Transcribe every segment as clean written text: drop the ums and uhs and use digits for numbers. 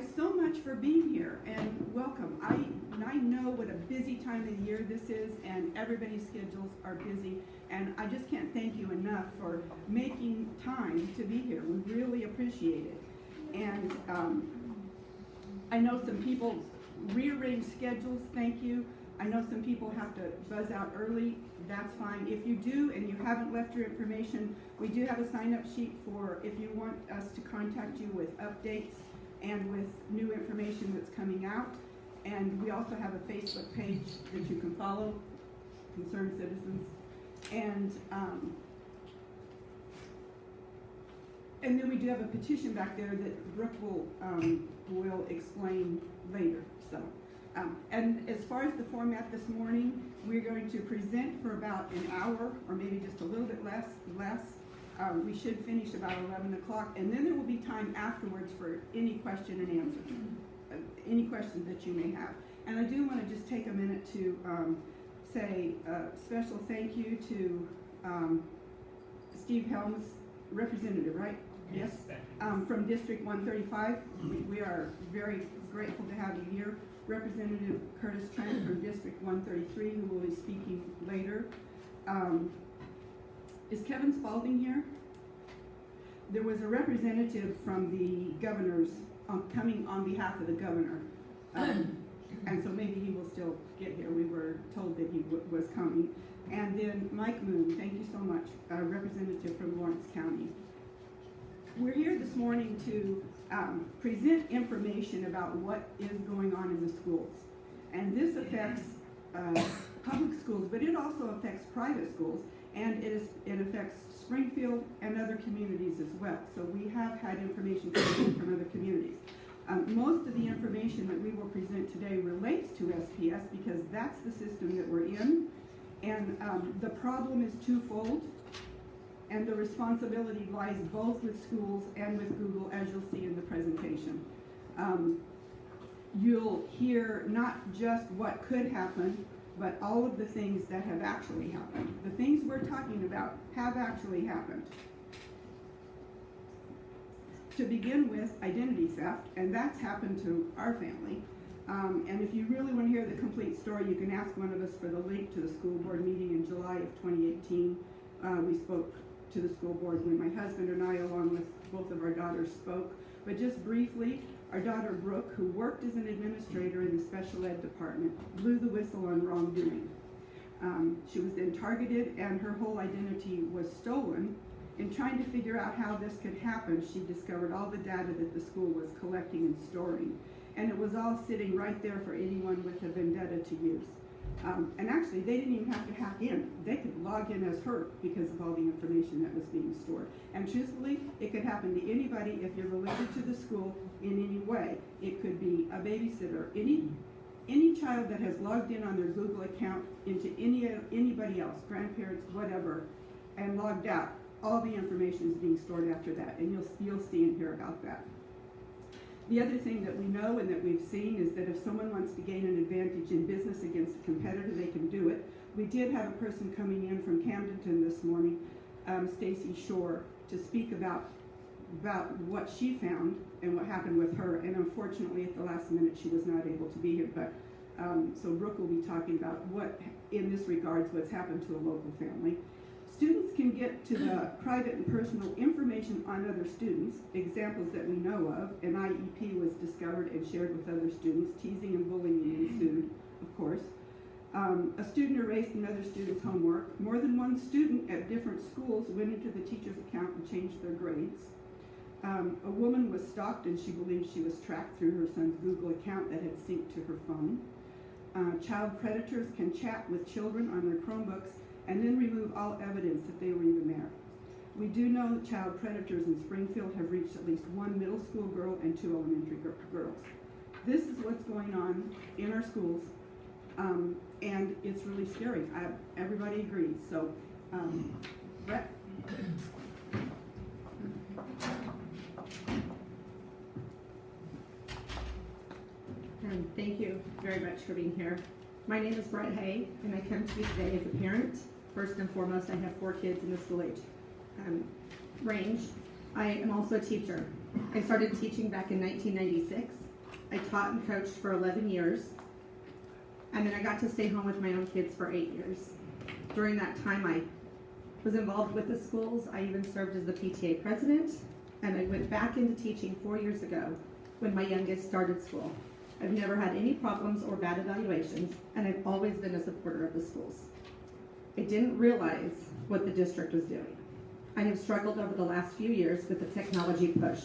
guys so much for being here and welcome. I know what a busy time of the year this is, and everybody's schedules are busy, and I just can't thank you enough for making time to be here. We really appreciate it. And I know some people rearrange schedules, thank you. I know some people have to buzz out early, that's fine. If you do and you haven't left your information, we do have a sign-up sheet for if you want us to contact you with updates and with new information that's coming out. And we also have a Facebook page that you can follow, Concerned Citizens. And then we do have a petition back there that Brooke will explain later. So, and as far as the format this morning, we're going to present for about an hour or maybe just a little bit less. We should finish about 11 o'clock, and then there will be time afterwards for any question and answer, any questions that you may have. And I do want to just take a minute to say a special thank you to Steve Helms, representative, right? Yes. From District 135. We are very grateful to have you here. Representative Curtis Trent from District 133, who will be speaking later. Is Kevin Spalding here? There was a representative from the governor's coming on behalf of the governor. And so maybe he will still get here. We were told that he was coming. And then Mike Moon, thank you so much, representative from Lawrence County. We're here this morning to present information about what is going on in the schools. And this affects public schools, but it also affects private schools, and it affects Springfield and other communities as well. So we have had information coming in from other communities. Most of the information that we will present today relates to SPS because that's the system that we're in. And the problem is twofold, and the responsibility lies both with schools and with Google, as you'll see in the presentation. You'll hear not just what could happen, but all of the things that have actually happened. The things we're talking about have actually happened. To begin with, identity theft, and that's happened to our family. And if you really want to hear the complete story, you can ask one of us for the link to the school board meeting in July of 2018. We spoke to the school board when my husband and I, along with both of our daughters, spoke. But just briefly, our daughter Brooke, who worked as an administrator in the special ed department, blew the whistle on wrongdoing. She was then targeted, and her whole identity was stolen. In trying to figure out how this could happen, she discovered all the data that the school was collecting and storing. And it was all sitting right there for anyone with a vendetta to use. And actually, they didn't even have to hack in. They could log in as her because of all the information that was being stored. And truthfully, it could happen to anybody if you're related to the school in any way. It could be a babysitter, any child that has logged in on their Google account into anybody else, grandparents, whatever, and logged out. All the information is being stored after that, and you'll see and hear about that. The other thing that we know and that we've seen is that if someone wants to gain an advantage in business against a competitor, they can do it. We did have a person coming in from Camdenton this morning, Stacy Shore, to speak about what she found and what happened with her. And unfortunately, at the last minute, she was not able to be here. But so Brooke will be talking about what, in this regards, what's happened to a local family. Students can get to the private and personal information on other students. Examples that we know of: an IEP was discovered and shared with other students. Teasing and bullying ensued, of course. A student erased another student's homework. More than one student at different schools went into the teacher's account and changed their grades. A woman was stalked, and she believed she was tracked through her son's Google account that had synced to her phone. Child predators can chat with children on their Chromebooks and then remove all evidence that they were even there. We do know that child predators in Springfield have reached at least one middle school girl and 2 elementary girls. This is what's going on in our schools, and it's really scary. Everybody agrees. So, Brett? Thank you very much for being here. My name is Brett Hay, and I come to you today as a parent. First and foremost, I have 4 kids in the school age range. I am also a teacher. I started teaching back in 1996, I taught and coached for 11 years, and then I got to stay home with my own kids for 8 years. During that time, I was involved with the schools. I even served as the PTA president, and I went back into teaching 4 years ago when my youngest started school. I've never had any problems or bad evaluations, and I've always been a supporter of the schools. I didn't realize what the district was doing. I have struggled over the last few years with the technology push.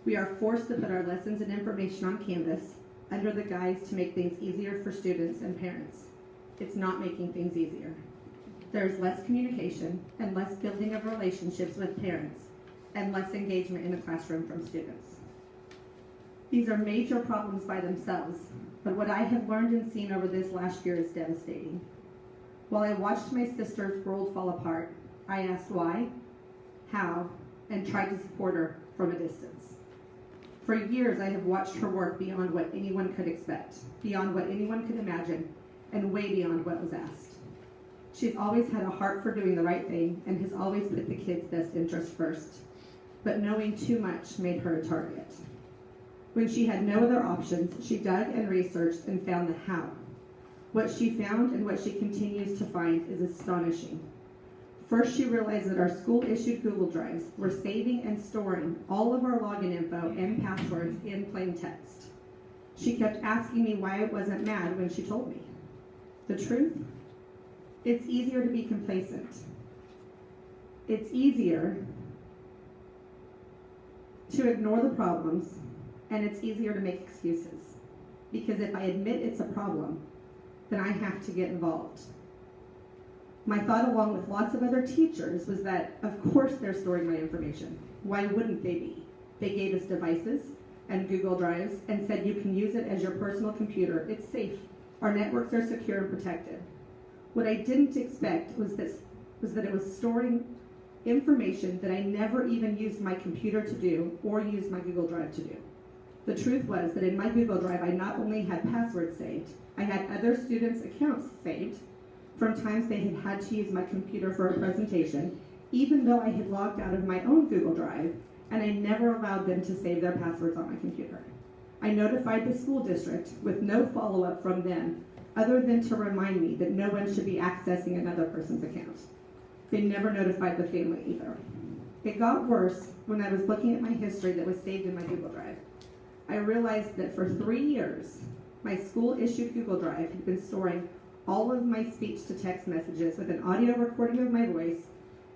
We are forced to put our lessons and information on Canvas under the guise to make things easier for students and parents. It's not making things easier. There is less communication and less building of relationships with parents and less engagement in the classroom from students. These are major problems by themselves, but what I have learned and seen over this last year is devastating. While I watched my sister's world fall apart, I asked why, how, and tried to support her from a distance. For years, I have watched her work beyond what anyone could expect, beyond what anyone could imagine, and way beyond what was asked. She's always had a heart for doing the right thing and has always put the kids' best interests first. But knowing too much made her a target. When she had no other options, she dug and researched and found the how. What she found and what she continues to find is astonishing. First, she realized that our school-issued Google Drives were saving and storing all of our login info and passwords in plain text. She kept asking me why I wasn't mad when she told me. The truth? It's easier to be complacent. It's easier to ignore the problems, and it's easier to make excuses. Because if I admit it's a problem, then I have to get involved. My thought, along with lots of other teachers, was that, of course they're storing my information. Why wouldn't they be? They gave us devices and Google Drives and said you can use it as your personal computer. It's safe. Our networks are secure and protected. What I didn't expect was that it was storing information that I never even used my computer to do or used my Google Drive to do. The truth was that in my Google Drive, I not only had passwords saved, I had other students' accounts saved from times they had had to use my computer for a presentation, even though I had logged out of my own Google Drive, and I never allowed them to save their passwords on my computer. I notified the school district with no follow-up from them, other than to remind me that no one should be accessing another person's account. They never notified the family either. It got worse when I was looking at my history that was saved in my Google Drive. I realized that for 3 years, my school-issued Google Drive had been storing all of my speech-to-text messages with an audio recording of my voice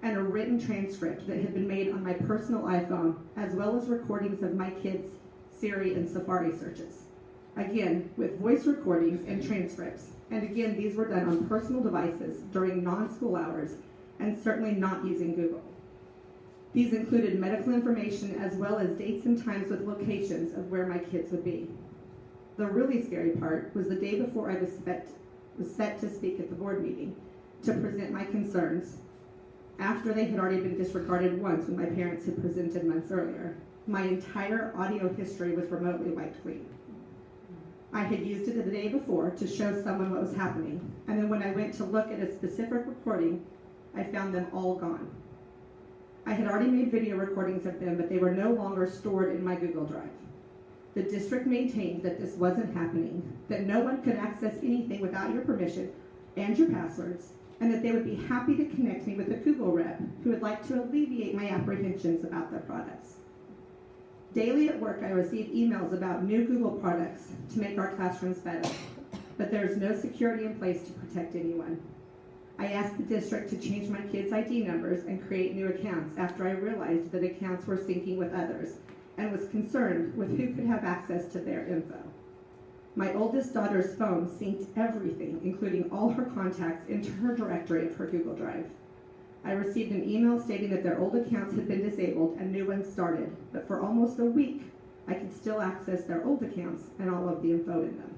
and a written transcript that had been made on my personal iPhone, as well as recordings of my kids' Siri and Safari searches. Again, with voice recordings and transcripts. And again, these were done on personal devices during non-school hours and certainly not using Google. These included medical information as well as dates and times with locations of where my kids would be. The really scary part was the day before I was set to speak at the board meeting to present my concerns, after they had already been disregarded once when my parents had presented months earlier. My entire audio history was remotely wiped clean. I had used it the day before to show someone what was happening, and then when I went to look at a specific recording, I found them all gone. I had already made video recordings of them, but they were no longer stored in my Google Drive. The district maintained that this wasn't happening, that no one could access anything without your permission and your passwords, and that they would be happy to connect me with a Google rep who would like to alleviate my apprehensions about their products. Daily at work, I receive emails about new Google products to make our classrooms better, but there is no security in place to protect anyone. I asked the district to change my kids' ID numbers and create new accounts after I realized that accounts were syncing with others and was concerned with who could have access to their info. My oldest daughter's phone synced everything, including all her contacts, into her directory of her Google Drive. I received an email stating that their old accounts had been disabled and new ones started, but for almost a week, I could still access their old accounts and all of the info in them.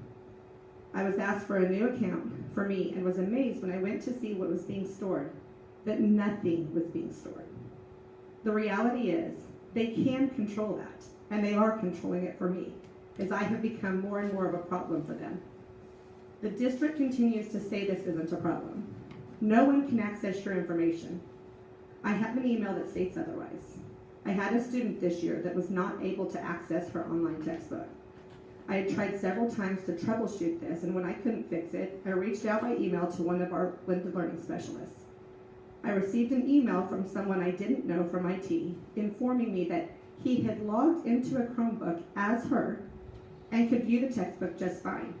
I was asked for a new account for me and was amazed when I went to see what was being stored, that nothing was being stored. The reality is, they can control that, and they are controlling it for me, as I have become more and more of a problem for them. The district continues to say this isn't a problem. No one can access your information. I have an email that states otherwise. I had a student this year that was not able to access her online textbook. I had tried several times to troubleshoot this, and when I couldn't fix it, I reached out by email to one of our blended learning specialists. I received an email from someone I didn't know from IT informing me that he had logged into a Chromebook as her and could view the textbook just fine.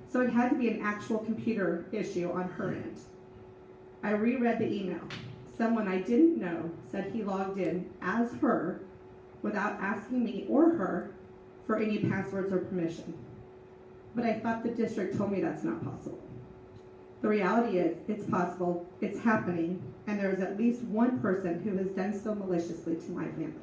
So it had to be an actual computer issue on her end. I reread the email. Someone I didn't know said he logged in as her without asking me or her for any passwords or permission. But I thought the district told me that's not possible. The reality is, it's possible, it's happening, and there is at least one person who has done so maliciously to my family.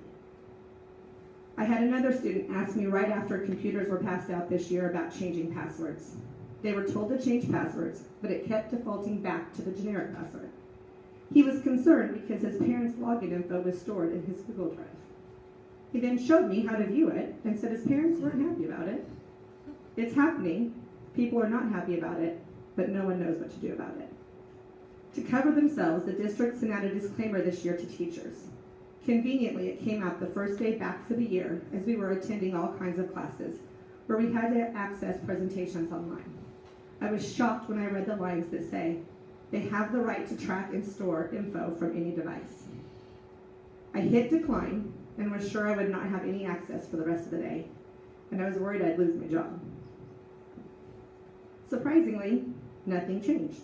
I had another student ask me right after computers were passed out this year about changing passwords. They were told to change passwords, but it kept defaulting back to the generic password. He was concerned because his parents' login info was stored in his Google Drive. He then showed me how to view it and said his parents weren't happy about it. It's happening, people are not happy about it, but no one knows what to do about it. To cover themselves, the district sent out a disclaimer this year to teachers. Conveniently, it came out the first day back for the year as we were attending all kinds of classes where we had to access presentations online. I was shocked when I read the lines that say, they have the right to track and store info from any device. I hit decline and was sure I would not have any access for the rest of the day, and I was worried I'd lose my job. Surprisingly, nothing changed.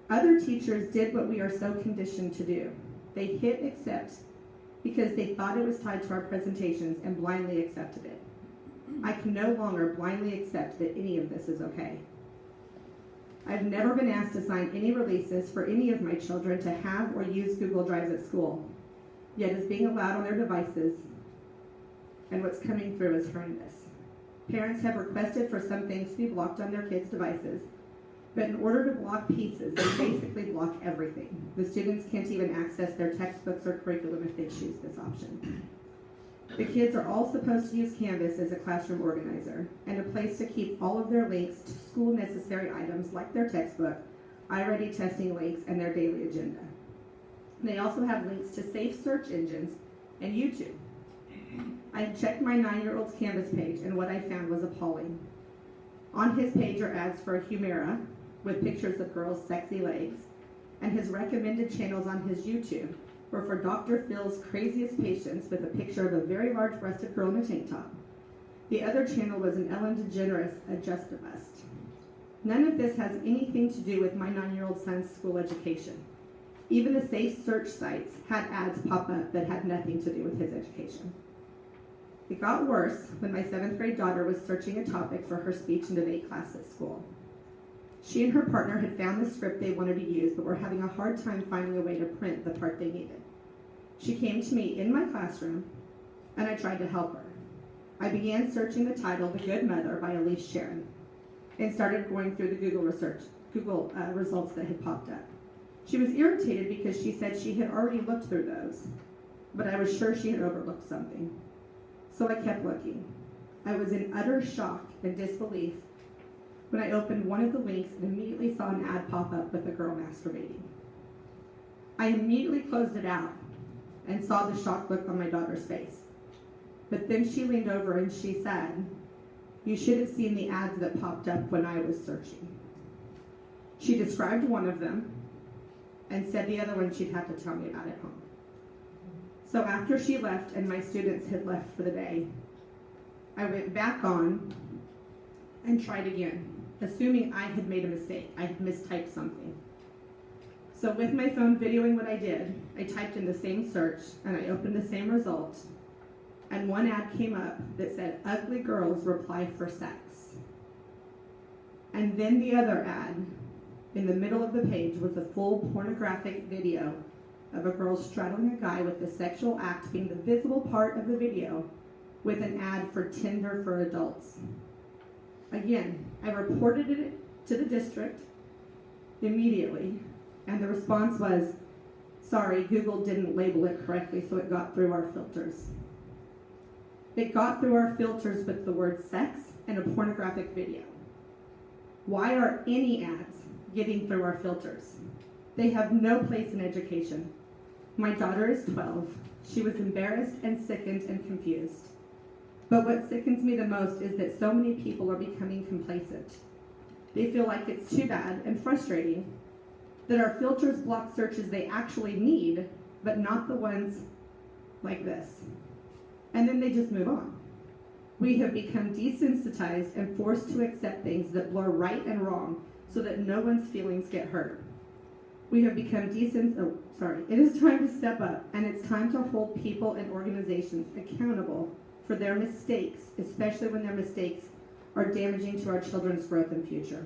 Other teachers did what we are so conditioned to do. They hit accept because they thought it was tied to our presentations and blindly accepted it. I can no longer blindly accept that any of this is okay. I've never been asked to sign any releases for any of my children to have or use Google Drives at school, yet it's being allowed on their devices, and what's coming through is horrendous. Parents have requested for some things to be blocked on their kids' devices, but in order to block pieces, they basically block everything. The students can't even access their textbooks or curriculum if they choose this option. The kids are all supposed to use Canvas as a classroom organizer and a place to keep all of their links to school necessary items like their textbook, iReady testing links, and their daily agenda. They also have links to safe search engines and YouTube. I checked my 9-year-old's Canvas page, and what I found was appalling. On his page are ads for Humira with pictures of girls' sexy legs, and his recommended channels on his YouTube were for Dr. Phil's craziest patients with a picture of a very large-breasted girl in a tank top. The other channel was an Ellen DeGeneres adjust-a-bust. None of this has anything to do with my 9-year-old son's school education. Even the safe search sites had ads pop up that had nothing to do with his education. It got worse when my 7th grade daughter was searching a topic for her speech and debate class at school. She and her partner had found the script they wanted to use, but were having a hard time finding a way to print the part they needed. She came to me in my classroom, and I tried to help her. I began searching the title, The Good Mother by Elise Sharon, and started going through the Google results that had popped up. She was irritated because she said she had already looked through those, but I was sure she had overlooked something. So I kept looking. I was in utter shock and disbelief when I opened one of the links and immediately saw an ad pop up with a girl masturbating. I immediately closed it out and saw the shocked look on my daughter's face. But then she leaned over and she said, "You should have seen the ads that popped up when I was searching." She described one of them and said the other one she'd have to tell me about at home. So after she left and my students had left for the day, I went back on and tried again, assuming I had made a mistake. I had mistyped something. So with my phone videoing what I did, I typed in the same search and I opened the same result, and one ad came up that said, "Ugly girls reply for sex." And then the other ad in the middle of the page was a full pornographic video of a girl straddling a guy, with the sexual act being the visible part of the video, with an ad for Tinder for adults. Again, I reported it to the district immediately, and the response was, "Sorry, Google didn't label it correctly, so it got through our filters." It got through our filters with the word sex and a pornographic video. Why are any ads getting through our filters? They have no place in education. My daughter is 12. She was embarrassed and sickened and confused. But what sickens me the most is that so many people are becoming complacent. They feel like it's too bad and frustrating that our filters block searches they actually need, but not the ones like this. And then they just move on. We have become desensitized and forced to accept things that blur right and wrong so that no one's feelings get hurt. We have become It is time to step up, and it's time to hold people and organizations accountable for their mistakes, especially when their mistakes are damaging to our children's growth and future.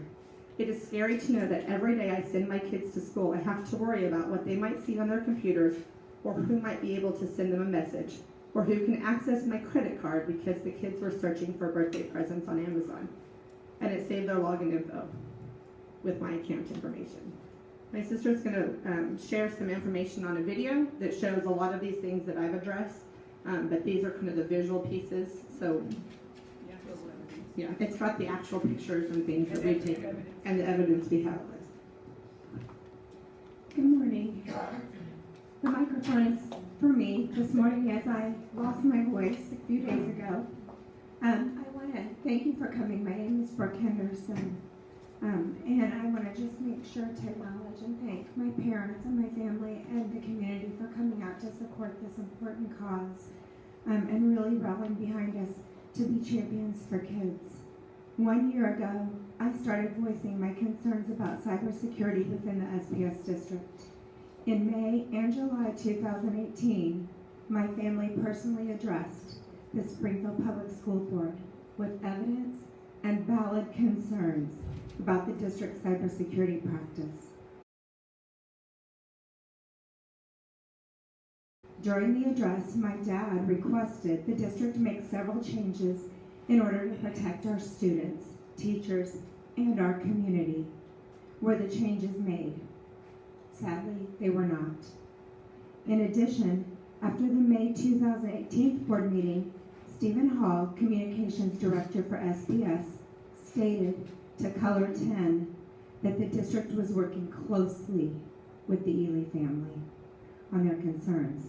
It is scary to know that every day I send my kids to school, I have to worry about what they might see on their computers, or who might be able to send them a message, or who can access my credit card because the kids were searching for birthday presents on Amazon, and it saved their login info with my account information. My sister's going to share some information on a video that shows a lot of these things that I've addressed, but these are kind of the visual pieces. So, yeah, it's got the actual pictures and things that we've taken and the evidence we have. Good morning. The microphone is for me this morning as I lost my voice a few days ago. I want to thank you for coming. My name is Brooke Henderson. And I want to just make sure to acknowledge and thank my parents and my family and the community for coming out to support this important cause and really rallying behind us to be champions for kids. 1 year ago, I started voicing my concerns about cybersecurity within the SPS district. In May and July 2018, my family personally addressed the Springfield Public School Board with evidence and valid concerns about the district's cybersecurity practice. During the address, my dad requested the district make several changes in order to protect our students, teachers, and our community. Were the changes made? Sadly, they were not. In addition, after the May 2018 board meeting, Stephen Hall, Communications Director for SPS, stated to Color 10 that the district was working closely with the Ely family on their concerns.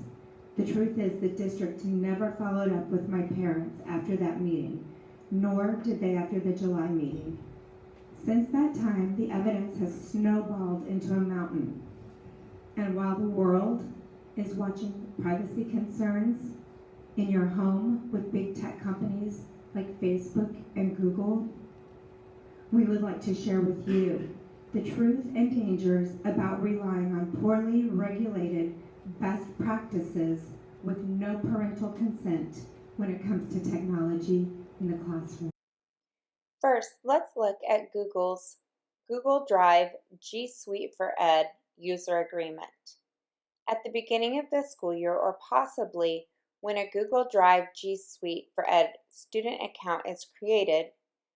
The truth is the district never followed up with my parents after that meeting, nor did they after the July meeting. Since that time, the evidence has snowballed into a mountain. And while the world is watching privacy concerns in your home with big tech companies like Facebook and Google, we would like to share with you the truth and dangers about relying on poorly regulated best practices with no parental consent when it comes to technology in the classroom. First, let's look at Google's Google Drive G Suite for Ed user agreement. At the beginning of the school year, or possibly when a Google Drive G Suite for Ed student account is created,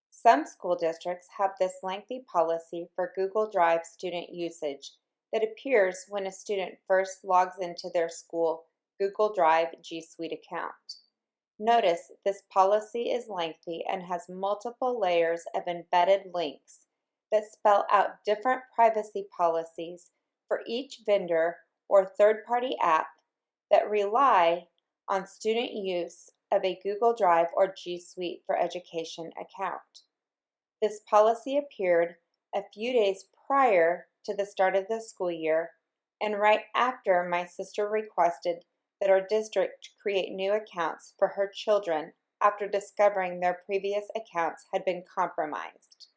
some school districts have this lengthy policy for Google Drive student usage that appears when a student first logs into their school Google Drive G Suite account. Notice this policy is lengthy and has multiple layers of embedded links that spell out different privacy policies for each vendor or third-party app that rely on student use of a Google Drive or G Suite for Education account. This policy appeared a few days prior to the start of the school year and right after my sister requested that our district create new accounts for her children after discovering their previous accounts had been compromised.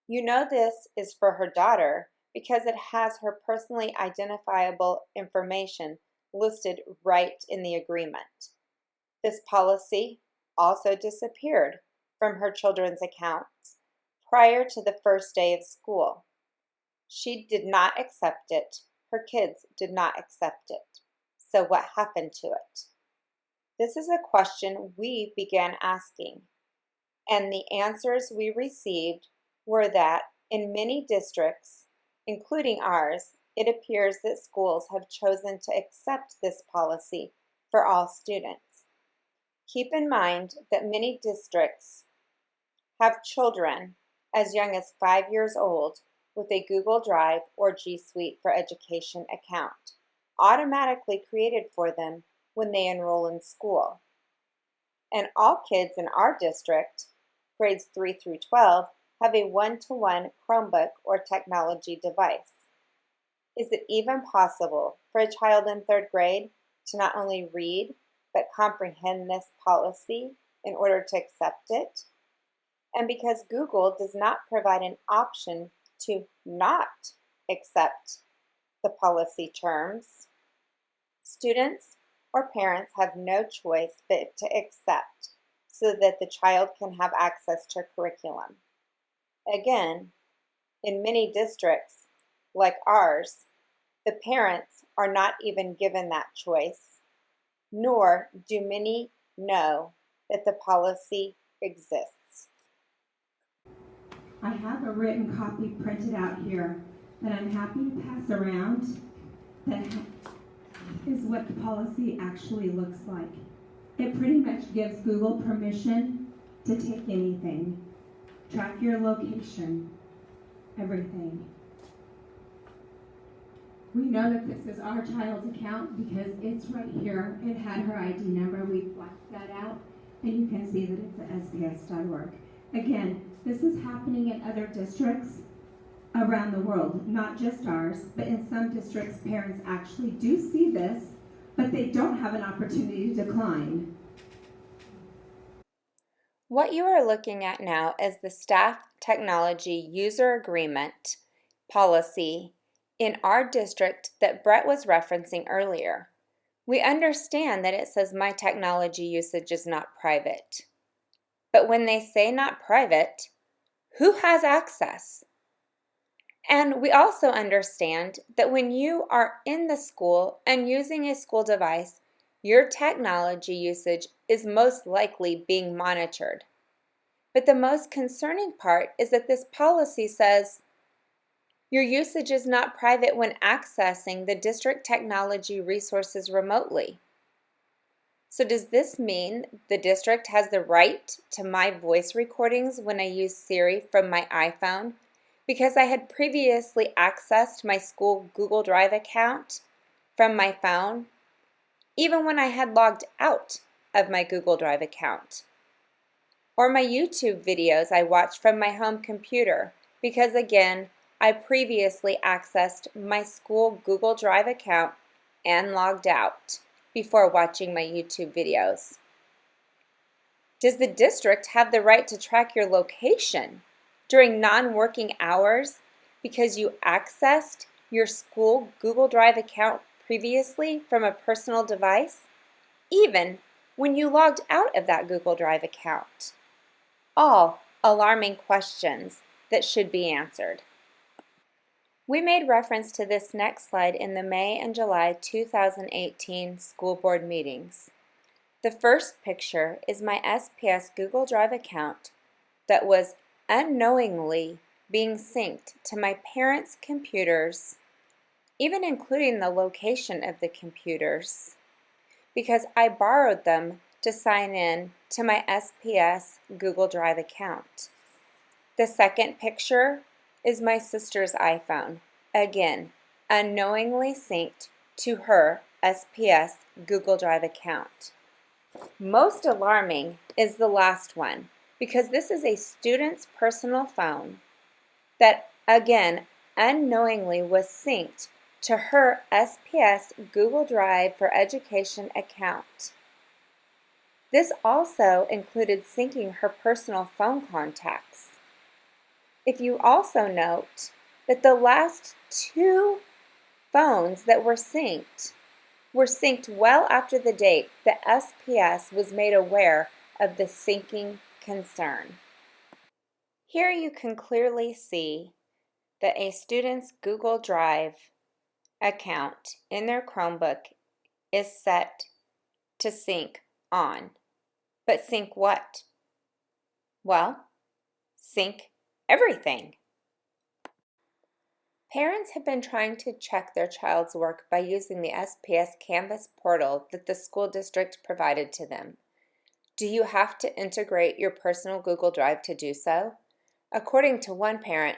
You know this is for her daughter because it has her personally identifiable information listed right in the agreement. This policy also disappeared from her children's accounts prior to the first day of school. She did not accept it. Her kids did not accept it. So what happened to it? This is a question we began asking, and the answers we received were that in many districts, including ours, it appears that schools have chosen to accept this policy for all students. Keep in mind that many districts have children as young as 5 years old with a Google Drive or G Suite for Education account automatically created for them when they enroll in school. and all kids in our district, grades 3 through 12, have a one-to-one Chromebook or technology device. Is it even possible for a child in 3rd grade to not only read but comprehend this policy in order to accept it? And because Google does not provide an option to not accept the policy terms, students or parents have no choice but to accept so that the child can have access to curriculum. Again, in many districts, like ours, the parents are not even given that choice, nor do many know that the policy exists. I have a written copy printed out here that I'm happy to pass around. That is what the policy actually looks like. It pretty much gives Google permission to take anything, track your location, everything. We know that this is our child's account because it's right here. It had her ID number. We blacked that out, and you can see that it's at sps.org. Again, this is happening in other districts around the world, not just ours, but in some districts, parents actually do see this, but they don't have an opportunity to decline. What you are looking at now is the Staff Technology User Agreement policy in our district that Brett was referencing earlier. We understand that it says my technology usage is not private. But when they say not private, who has access? And we also understand that when you are in the school and using a school device, your technology usage is most likely being monitored. But the most concerning part is that this policy says your usage is not private when accessing the district technology resources remotely. So does this mean the district has the right to my voice recordings when I use Siri from my iPhone because I had previously accessed my school Google Drive account from my phone, even when I had logged out of my Google Drive account? Or my YouTube videos I watched from my home computer because, again, I previously accessed my school Google Drive account and logged out before watching my YouTube videos. Does the district have the right to track your location during non-working hours because you accessed your school Google Drive account previously from a personal device, even when you logged out of that Google Drive account? All alarming questions that should be answered. We made reference to this next slide in the May and July 2018 school board meetings. The first picture is my SPS Google Drive account that was unknowingly being synced to my parents' computers, even including the location of the computers, because I borrowed them to sign in to my SPS Google Drive account. The second picture is my sister's iPhone, again, unknowingly synced to her SPS Google Drive account. Most alarming is the last one, because this is a student's personal phone that, again, unknowingly was synced to her SPS Google Drive for Education account. This also included syncing her personal phone contacts. If you also note that the last 2 phones that were synced well after the date that SPS was made aware of the syncing concern. Here you can clearly see that a student's Google Drive account in their Chromebook is set to sync on. But sync what? Well, sync everything. Parents have been trying to check their child's work by using the SPS Canvas portal that the school district provided to them. Do you have to integrate your personal Google Drive to do so? According to one parent,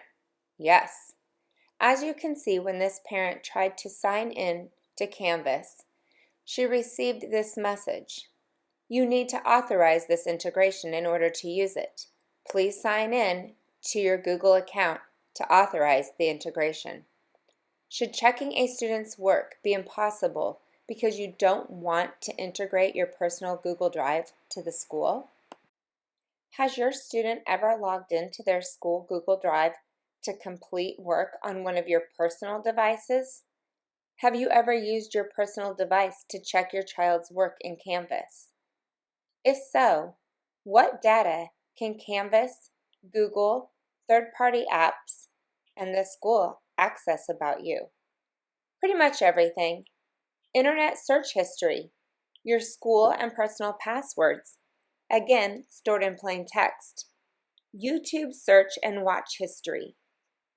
yes. As you can see, when this parent tried to sign in to Canvas, she received this message. You need to authorize this integration in order to use it. Please sign in to your Google account to authorize the integration. Should checking a student's work be impossible because you don't want to integrate your personal Google Drive to the school? Has your student ever logged into their school Google Drive to complete work on one of your personal devices? Have you ever used your personal device to check your child's work in Canvas? If so, what data can Canvas, Google, third-party apps, and the school access about you? Pretty much everything. Internet search history, your school and personal passwords, again stored in plain text. YouTube search and watch history,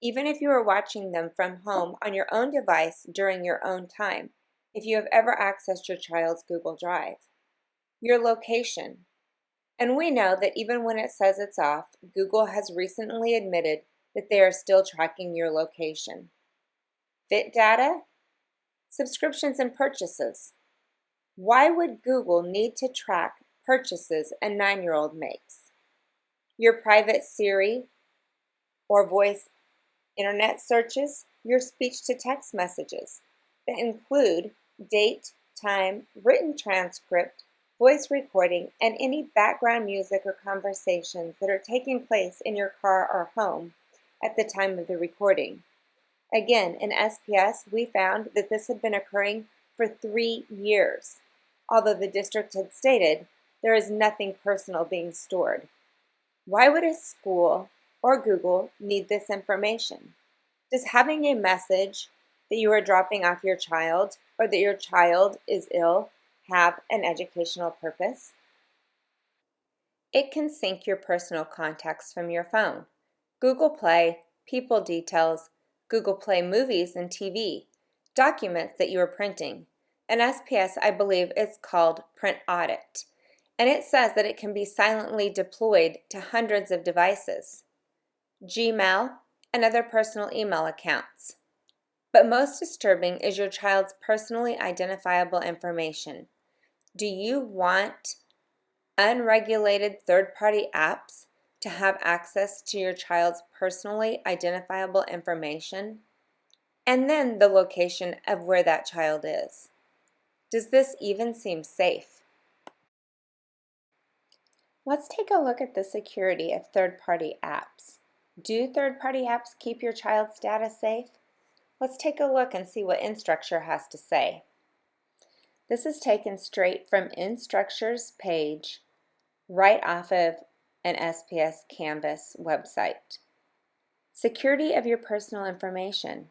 even if you are watching them from home on your own device during your own time, if you have ever accessed your child's Google Drive. Your location. And we know that even when it says it's off, Google has recently admitted that they are still tracking your location. Fit data? Subscriptions and purchases. Why would Google need to track purchases a 9-year-old makes? Your private Siri or voice internet searches, your speech-to-text messages that include date, time, written transcript, voice recording, and any background music or conversations that are taking place in your car or home at the time of the recording. Again, in SPS, we found that this had been occurring for 3 years. Although the district had stated there is nothing personal being stored. Why would a school or Google need this information? Does having a message that you are dropping off your child or that your child is ill have an educational purpose? It can sync your personal contacts from your phone. Google Play, People Details, Google Play Movies and TV, documents that you are printing. In SPS, I believe it's called Print Audit, and it says that it can be silently deployed to hundreds of devices, Gmail, and other personal email accounts. But most disturbing is your child's personally identifiable information. Do you want unregulated third-party apps to have access to your child's personally identifiable information? And then the location of where that child is. Does this even seem safe? Let's take a look at the security of third-party apps. Do third-party apps keep your child's data safe? Let's take a look and see what Instructure has to say. This is taken straight from Instructure's page right off of an SPS Canvas website. Security of your personal information.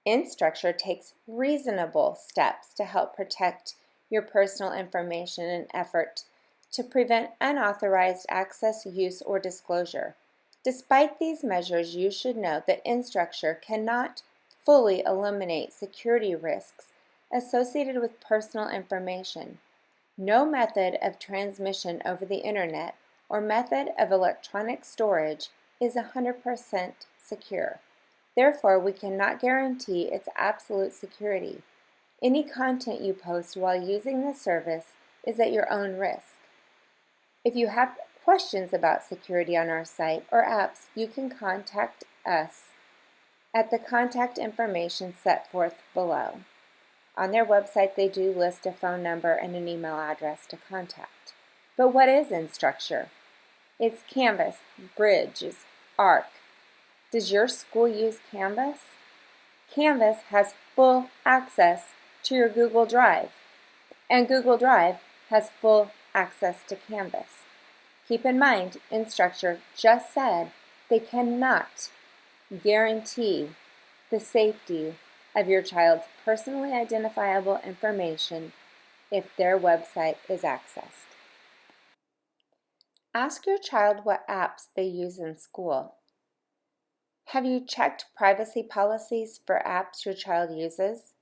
Instructure takes reasonable steps to help protect your personal information in an effort to prevent unauthorized access, use, or disclosure. Despite these measures, you should note that Instructure cannot fully eliminate security risks associated with personal information. No method of transmission over the internet or method of electronic storage is 100% secure. Therefore, we cannot guarantee its absolute security. Any content you post while using the service is at your own risk. If you have questions about security on our site or apps, you can contact us at the contact information set forth below. On their website, they do list a phone number and an email address to contact. But what is Instructure? It's Canvas, Bridges, Arc. Does your school use Canvas? Canvas has full access to your Google Drive, and Google Drive has full access to Canvas. Keep in mind, Instructure just said they cannot guarantee the safety of your child's personally identifiable information if their website is accessed. Ask your child what apps they use in school. Have you checked privacy policies for apps your child uses?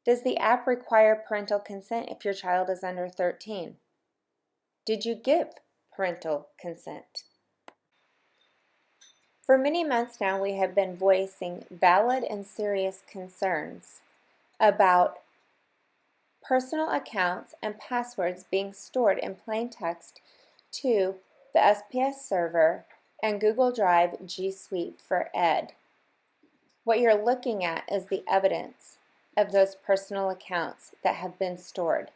Does the app require parental consent if your child is under 13? Did you give parental consent? For many months now, we have been voicing valid and serious concerns about personal accounts and passwords being stored in plain text to the SPS server and Google Drive GSuite for Ed. What you're looking at is the evidence of those personal accounts that have been stored.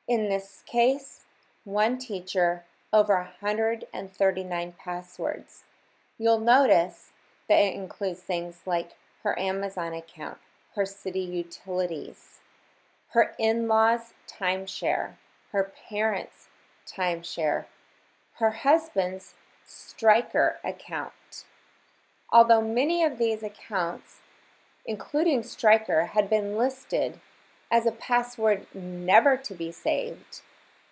In this case, one teacher, over 139 passwords. You'll notice that it includes things like her Amazon account, her city utilities, her in-laws' timeshare, her parents' timeshare, her husband's Striker account. Although many of these accounts, including Striker, had been listed as a password never to be saved,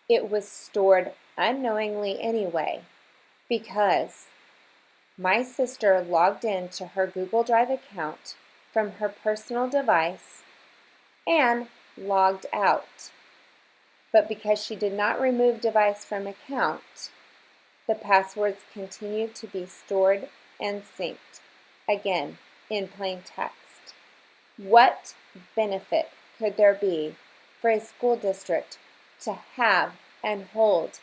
it was stored unknowingly anyway because my sister logged into her Google Drive account from her personal device and logged out. But because she did not remove device from account, the passwords continued to be stored and synced, again, in plain text. What benefit could there be for a school district to have and hold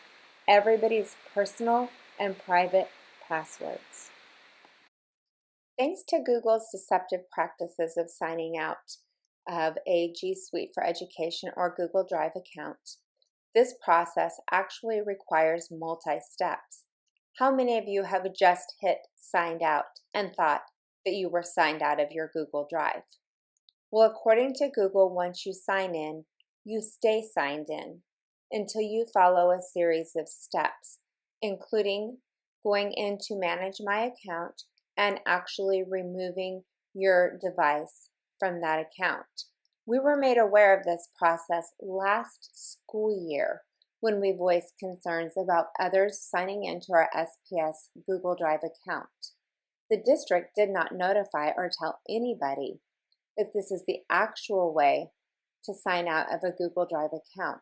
everybody's personal and private passwords? Thanks to Google's deceptive practices of signing out of a G Suite for Education or Google Drive account, this process actually requires multi-steps. How many of you have just hit signed out and thought that you were signed out of your Google Drive? Well, according to Google, once you sign in, you stay signed in until you follow a series of steps, including going in to manage my account and actually removing your device from that account. We were made aware of this process last school year when we voiced concerns about others signing into our SPS Google Drive account. The district did not notify or tell anybody that this is the actual way to sign out of a Google Drive account.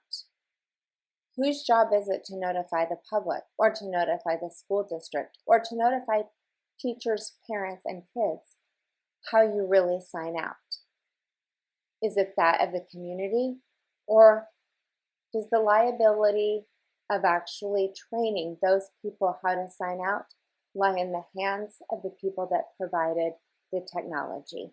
Whose job is it to notify the public or to notify the school district or to notify teachers, parents, and kids how you really sign out? Is it that of the community, or does the liability of actually training those people how to sign out lie in the hands of the people that provided the technology?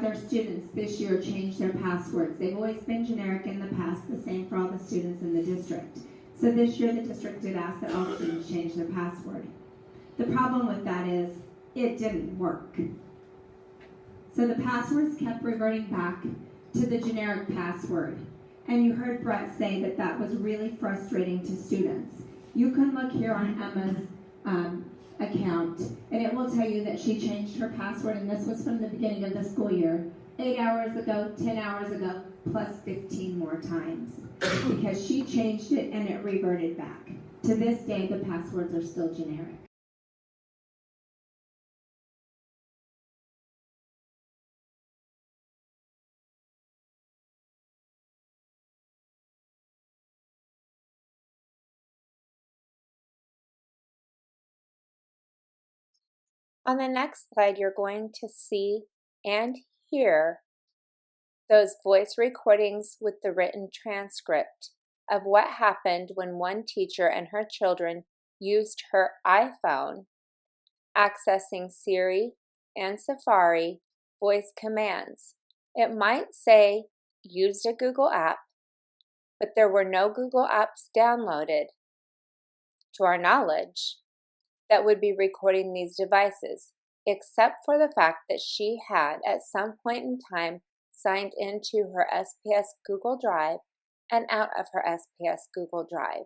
Their students this year change their passwords. They've always been generic in the past, the same for all the students in the district. So this year the district did ask that all students change their password. The problem with that is it didn't work. So the passwords kept reverting back to the generic password. And you heard Brett say that that was really frustrating to students. You can look here on Emma's account, and it will tell you that she changed her password, and this was from the beginning of the school year, 8 hours ago, 10 hours ago, plus 15 more times, because she changed it and it reverted back. To this day, the passwords are still generic. On the next slide, you're going to see and hear those voice recordings with the written transcript of what happened when one teacher and her children used her iPhone accessing Siri and Safari voice commands. It might say used a Google app, but there were no Google apps downloaded, to our knowledge, that would be recording these devices, except for the fact that she had at some point in time signed into her SPS Google Drive and out of her SPS Google Drive.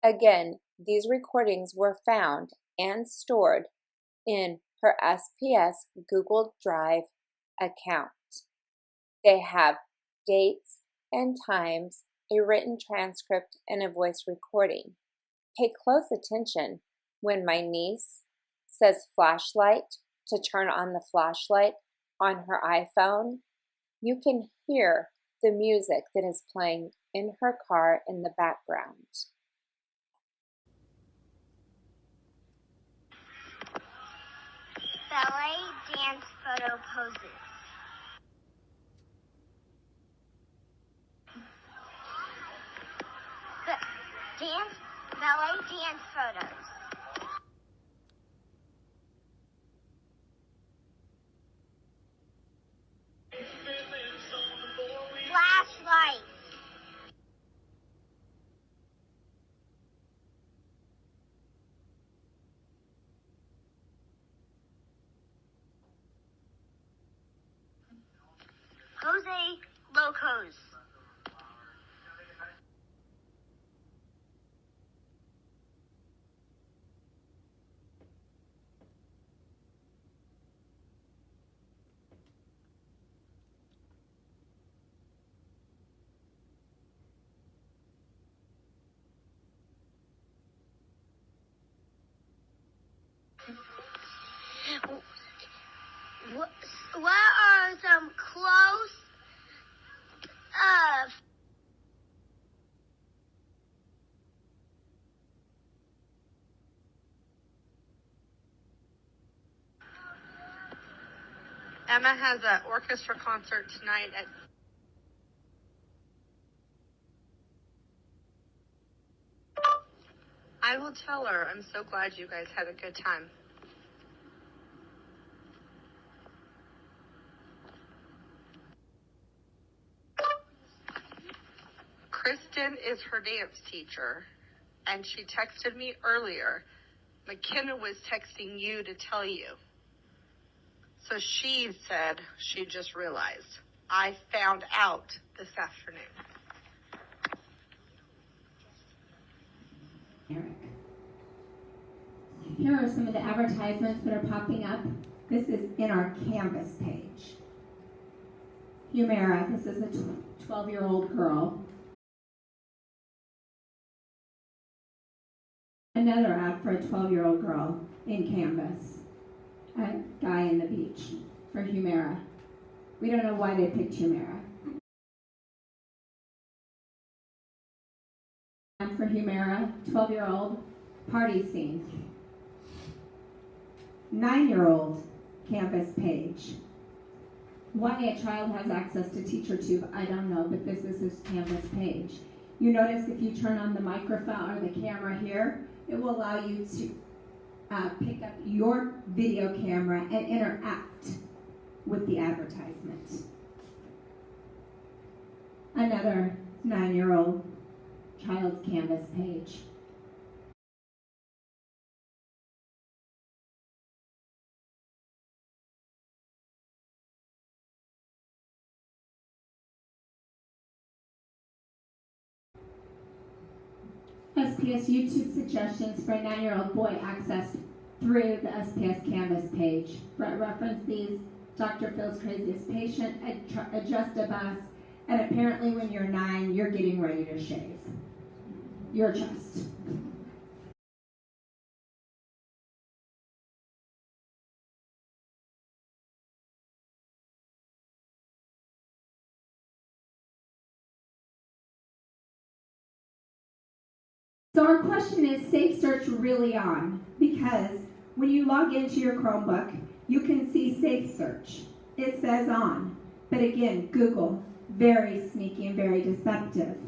Again, these recordings were found and stored in her SPS Google Drive account. They have dates and times, a written transcript, and a voice recording. Pay close attention when my niece says flashlight to turn on the flashlight on her iPhone. You can hear the music that is playing in her car in the background. Ballet dance photo poses. ballet dance photos. Flashlights. Jose Locos. What are some close Emma has an orchestra concert tonight at I will tell her. I'm so glad you guys had a good time. Kristen is her dance teacher, and she texted me earlier. McKenna was texting you to tell you. So she said she just realized. I found out this afternoon. Eric. Here are some of the advertisements that are popping up. This is in our Canvas page. Humira, this is a 12-year-old girl. Another ad for a 12-year-old girl in Canvas. A guy in the beach for Humira. We don't know why they picked Humira. And for Humira, 12-year-old party scene. 9-year-old Canvas page. Why a child has access to TeacherTube, I don't know, but this is his Canvas page. You notice if you turn on the microphone or the camera here, it will allow you to pick up your video camera and interact with the advertisement. Another 9-year-old child's Canvas page. SPS YouTube suggestions for a 9-year-old boy accessed through the SPS Canvas page. Reference these: Dr. Phil's craziest patient, adjust a bus, and apparently when you're 9, you're getting ready to shave your chest. So our question is, safe search really on? Because when you log into your Chromebook, you can see safe search. It says on. But again, Google, very sneaky and very deceptive.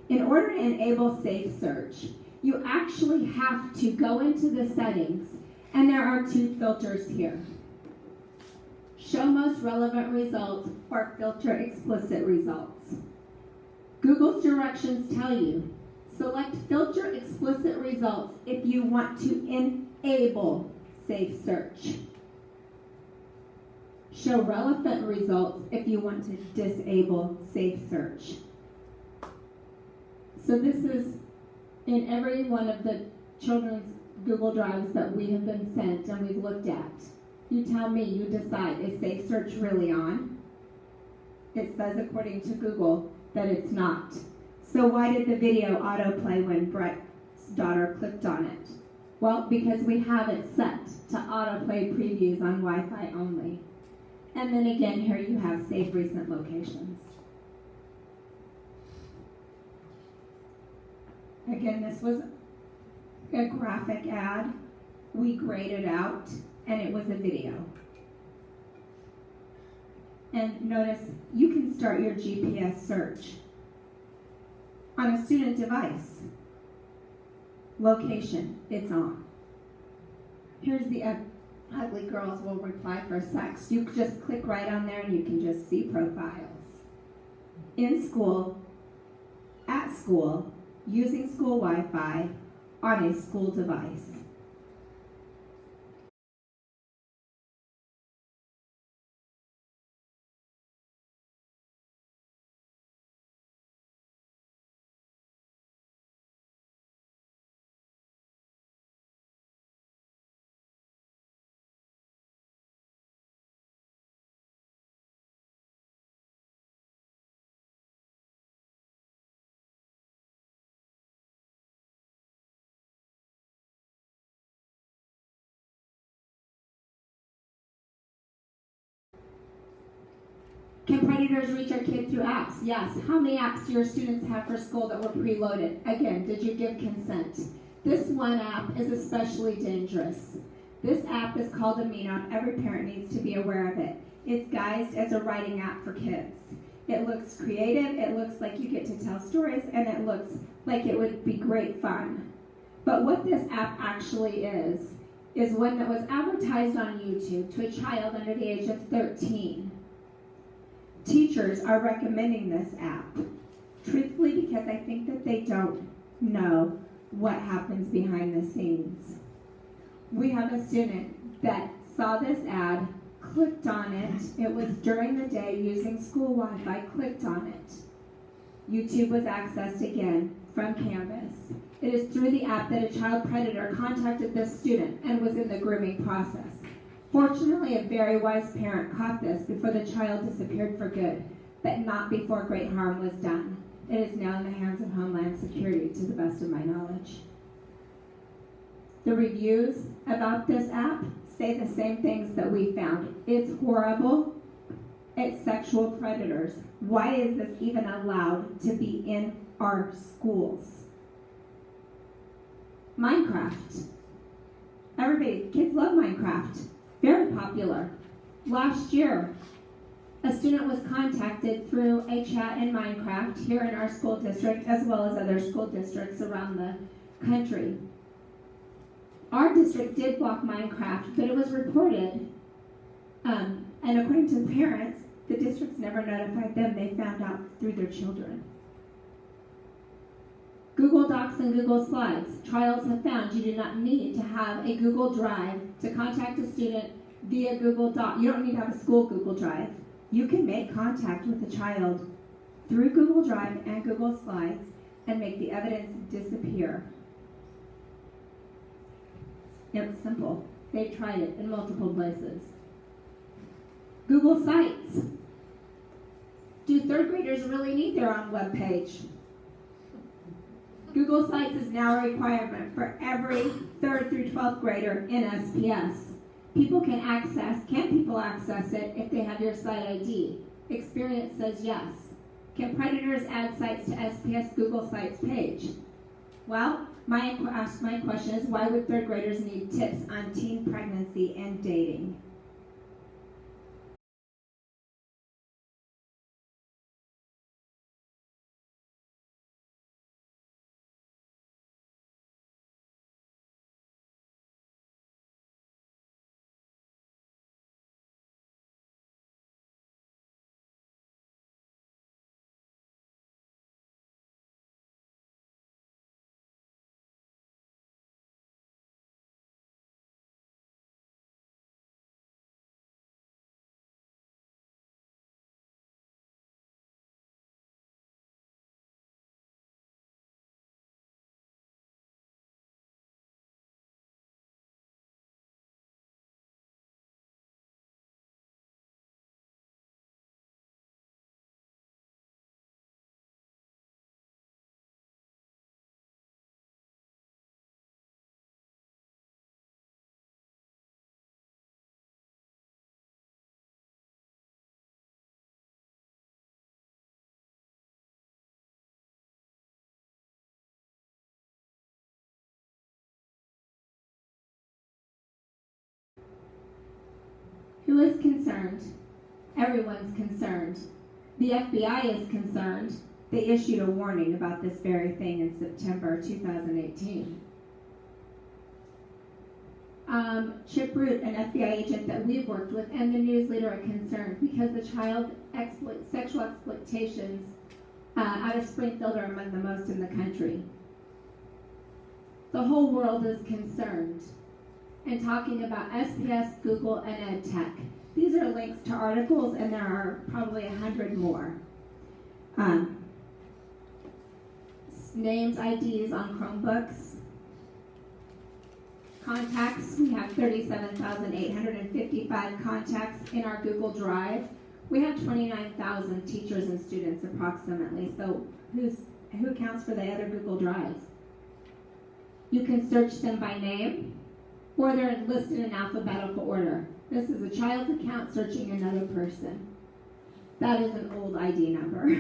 In order to enable safe search, you actually have to go into the settings, and there are 2 filters here. Show most relevant results or filter explicit results. Google's directions tell you, select filter explicit results if you want to enable safe search. Show relevant results if you want to disable safe search. So this is in every one of the children's Google Drives that we have been sent and we've looked at. You tell me, you decide, is safe search really on? It says according to Google that it's not. So why did the video autoplay when Brett's daughter clicked on it? Well, because we have it set to autoplay previews on Wi-Fi only. And then again, here you have save recent locations. Again, this was a graphic ad. We graded out, and it was a video. And notice, you can start your GPS search on a student device. Location, it's on. Here's the ugly girls will reply for sex. You just click right on there and you can just see profiles. In school, at school, using school Wi-Fi on a school device. Can predators reach our kids through apps? Yes. How many apps do your students have for school that were preloaded? Again, did you give consent? This one app is especially dangerous. This app is called Amino. Every parent needs to be aware of it. It's guised as a writing app for kids. It looks creative, it looks like you get to tell stories, and it looks like it would be great fun. But what this app actually is one that was advertised on YouTube to a child under the age of 13. Teachers are recommending this app, truthfully, because I think that they don't know what happens behind the scenes. We have a student that saw this ad, clicked on it. It was during the day using school Wi-Fi, clicked on it. YouTube was accessed again from Canvas. It is through the app that a child predator contacted this student and was in the grooming process. Fortunately, a very wise parent caught this before the child disappeared for good, but not before great harm was done. It is now in the hands of Homeland Security, to the best of my knowledge. The reviews about this app say the same things that we found. It's horrible. It's sexual predators. Why is this even allowed to be in our schools? Minecraft. Everybody, kids love Minecraft. Very popular. Last year, a student was contacted through a chat in Minecraft here in our school district, as well as other school districts around the country. Our district did block Minecraft, but it was reported, and according to the parents, the districts never notified them. They found out through their children. Google Docs and Google Slides. Trials have found you do not need to have a Google Drive to contact a student via Google Doc. You don't need to have a school Google Drive. You can make contact with a child through Google Drive and Google Slides and make the evidence disappear. It's simple. They've tried it in multiple places. Google Sites. Do third graders really need their own web page? Google Sites is now a requirement for every 3rd through 12th grader in SPS. Can people access it if they have your site ID? Experience says yes. Can predators add sites to SPS Google Sites page? Well, my question is, why would 3rd graders need tips on teen pregnancy and dating? Who is concerned? Everyone's concerned. The FBI is concerned. They issued a warning about this very thing in September 2018. Chip Root, an FBI agent that we've worked with, and the news leader are concerned because the sexual exploitations out of Springfield are among the most in the country. The whole world is concerned and talking about SPS, Google, and Edtech. These are links to articles, and there are probably 100 more. Names, IDs on Chromebooks. Contacts, we have 37,855 contacts in our Google Drive. We have 29,000 teachers and students approximately, so who counts for the other Google Drives? You can search them by name, or they're listed in alphabetical order. This is a child's account searching another person. That is an old ID number.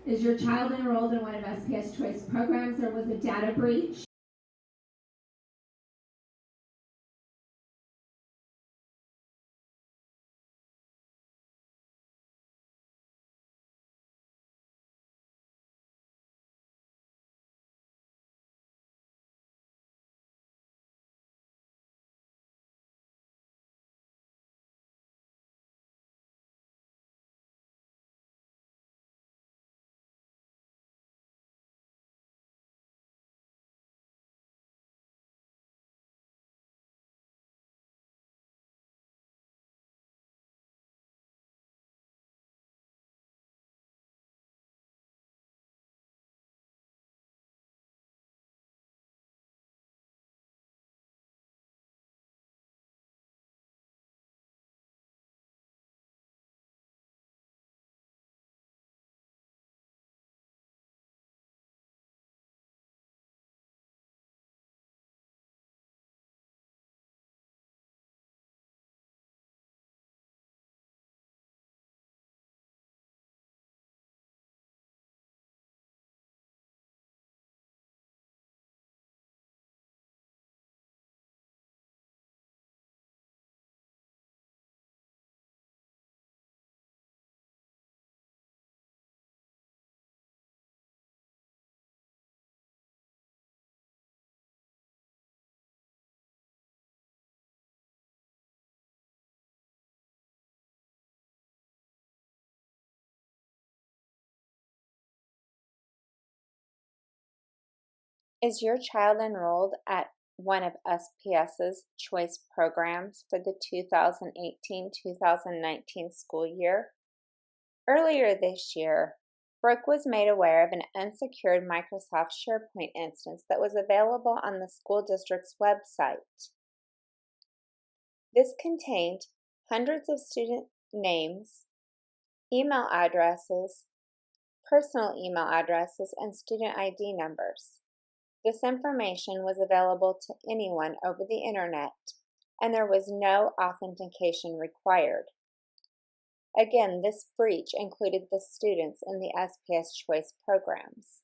Is your child enrolled in one of SPS Choice programs, or was a data breach? Is your child enrolled at one of SPS's choice programs for the 2018-2019 school year? Earlier this year, Brooke was made aware of an unsecured Microsoft SharePoint instance that was available on the school district's website. This contained hundreds of student names, email addresses, personal email addresses, and student ID numbers. This information was available to anyone over the internet, and there was no authentication required. Again, this breach included the students in the SPS Choice programs.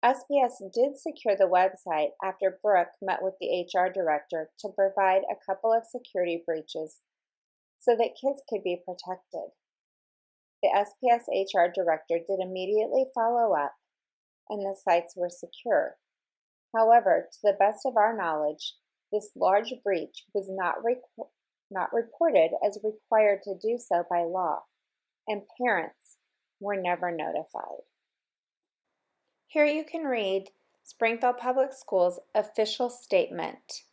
SPS did secure the website after Brooke met with the HR director to provide a couple of security breaches so that kids could be protected. The SPS HR director did immediately follow up, and the sites were secure. However, to the best of our knowledge, this large breach was not reported as required to do so by law, and parents were never notified. Here you can read Springfield Public Schools' official statement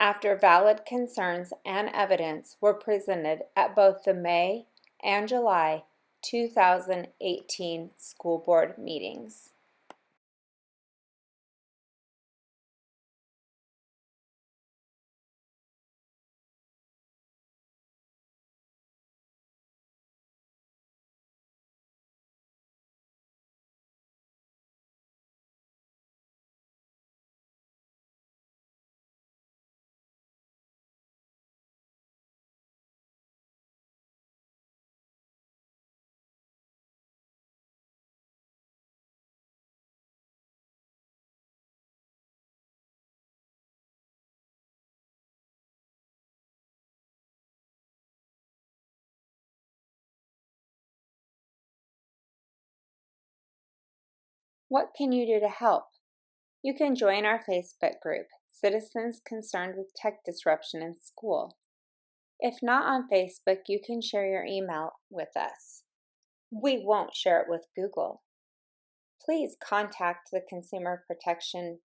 after valid concerns and evidence were presented at both the May and July 2018 school board meetings. What can you do to help? You can join our Facebook group, Citizens Concerned with Tech Disruption in School. If not on Facebook, you can share your email with us. We won't share it with Google. Please contact the Consumer Protection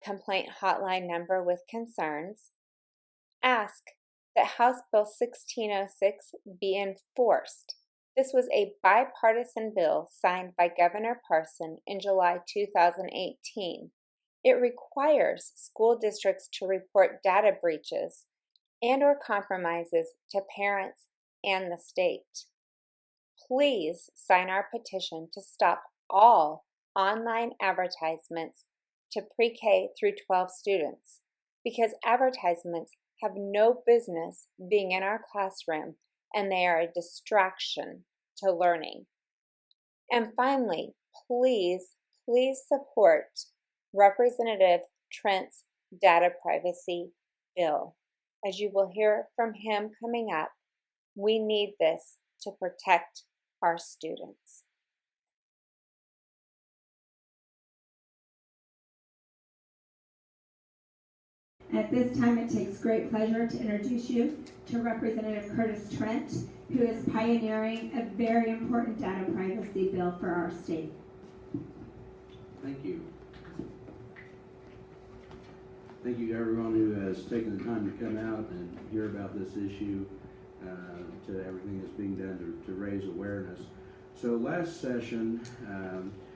Complaint Hotline number with concerns. Ask that House Bill 1606 be enforced. This was a bipartisan bill signed by Governor Parson in July 2018. It requires school districts to report data breaches and/or compromises to parents and the state. Please sign our petition to stop all online advertisements to pre-K through 12 students, because advertisements have no business being in our classroom and they are a distraction to learning. And finally, please support Representative Trent's data privacy bill. As you will hear from him coming up, we need this to protect our students. At this time, it takes great pleasure to introduce you to Representative Curtis Trent, who is pioneering a very important data privacy bill for our state. Thank you. Thank you to everyone who has taken the time to come out and hear about this issue, to everything that's being done to raise awareness. So last session,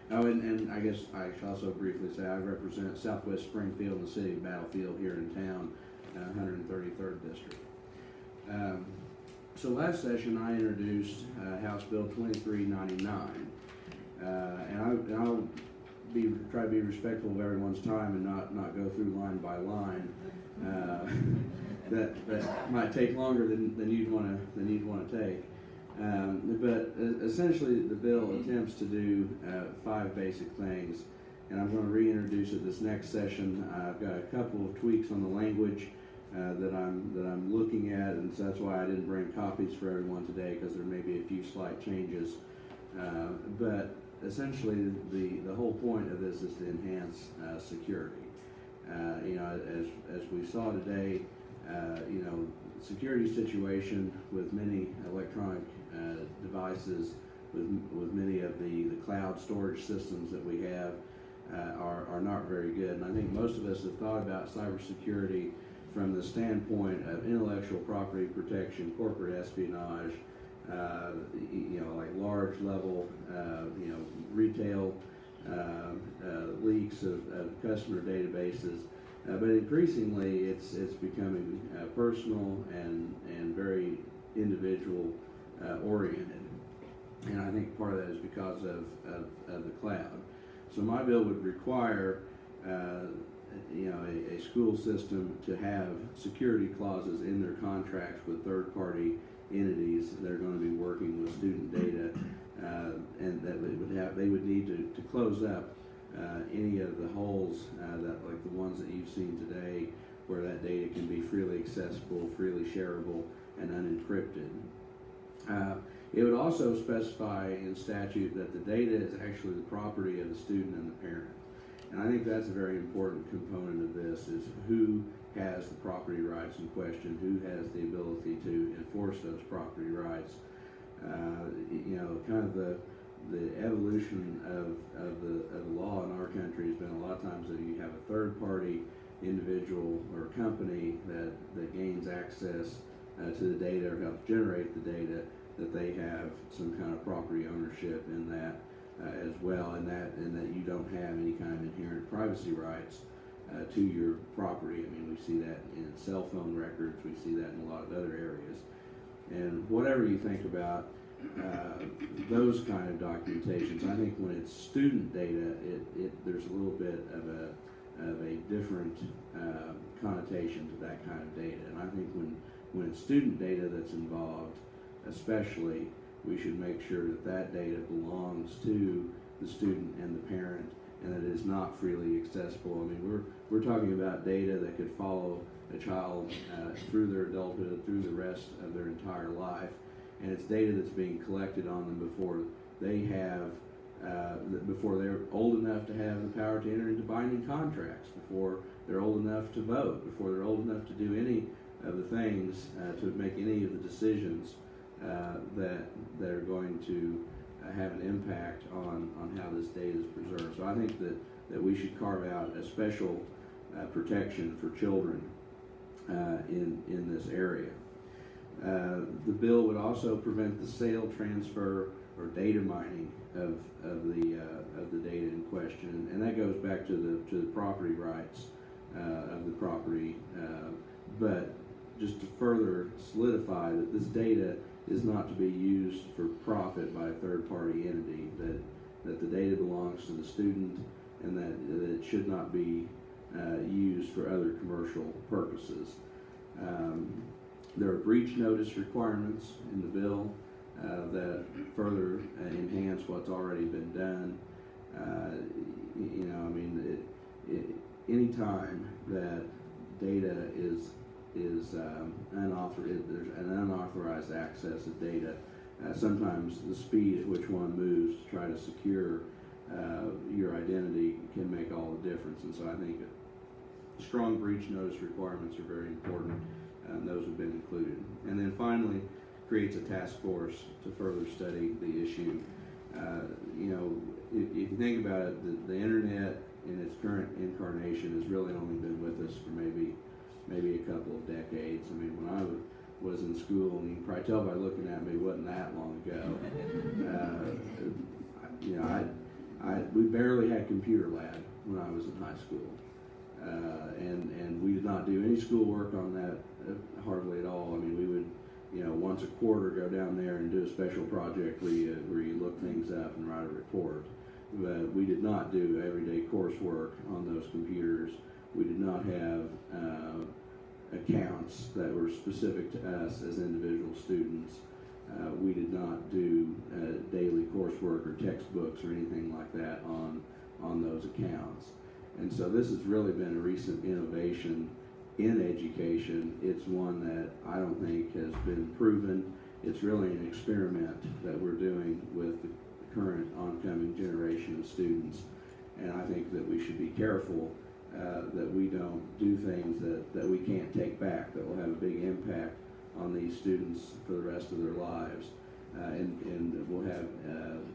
and I guess I should also briefly say I represent Southwest Springfield and the city of Battlefield here in town, 133rd District. So last session I introduced House Bill 2399, and I'll try to be respectful of everyone's time and not go through line by line. That might take longer than you'd want to take. But essentially, the bill attempts to do 5 basic things, and I'm going to reintroduce it this next session. I've got a couple of tweaks on the language that I'm looking at, and so that's why I didn't bring copies for everyone today, because there may be a few slight changes. But essentially, the whole point of this is to enhance security. As we saw today, security situation with many electronic devices, with many of the cloud storage systems that we have are not very good. And I think most of us have thought about cybersecurity from the standpoint of intellectual property protection, corporate espionage, like large level, retail leaks of customer databases. But increasingly, it's becoming personal and very individual oriented, and I think part of that is because of the cloud. So my bill would require a school system to have security clauses in their contracts with third-party entities that are going to be working with student data, and that they would need to close up any of the holes that, like the ones that you've seen today, where that data can be freely accessible, freely shareable, and unencrypted. It would also specify in statute that the data is actually the property of the student and the parent. And I think that's a very important component of this, is who has the property rights in question, who has the ability to enforce those property rights. Kind of the evolution of the law in our country has been a lot of times that you have a third party individual or company that gains access to the data or helps generate the data, that they have some kind of property ownership in that as well, and that you don't have any kind of inherent privacy rights to your property. I mean, we see that in cell phone records, we see that in a lot of other areas. And whatever you think about those kind of documentations, I think when it's student data, there's a little bit of a different connotation to that kind of data. And I think when it's student data that's involved, especially, we should make sure that data belongs to the student and the parent, and that it is not freely accessible. I mean, we're talking about data that could follow a child through their adulthood, through the rest of their entire life, and it's data that's being collected on them before they have before they're old enough to have the power to enter into binding contracts, before they're old enough to vote, before they're old enough to do any of the things, to make any of the decisions that are going to have an impact on how this data is preserved. So I think that we should carve out a special protection for children in this area. The bill would also prevent the sale, transfer, or data mining of the data in question, and that goes back to the property rights of the property. But just to further solidify that this data is not to be used for profit by a third-party entity, that the data belongs to the student, and that it should not be used for other commercial purposes. There are breach notice requirements in the bill that further enhance what's already been done. Anytime that data is unauthorized, there's an unauthorized access of data, sometimes the speed at which one moves to try to secure your identity can make all the difference. And so I think strong breach notice requirements are very important, and those have been included. And then finally, creates a task force to further study the issue. If you think about it, the internet in its current incarnation has really only been with us for maybe a couple of decades. I mean, when I was in school, and you can probably tell by looking at me, it wasn't that long ago. We barely had computer lab when I was in high school, and we did not do any schoolwork on that hardly at all. I mean, we would, once a quarter go down there and do a special project where you look things up and write a report. But we did not do everyday coursework on those computers. We did not have accounts that were specific to us as individual students. We did not do daily coursework or textbooks or anything like that on those accounts. And so this has really been a recent innovation in education. It's one that I don't think has been proven. It's really an experiment that we're doing with the current oncoming generation of students. And I think that we should be careful that we don't do things that we can't take back, that will have a big impact on these students for the rest of their lives, and will have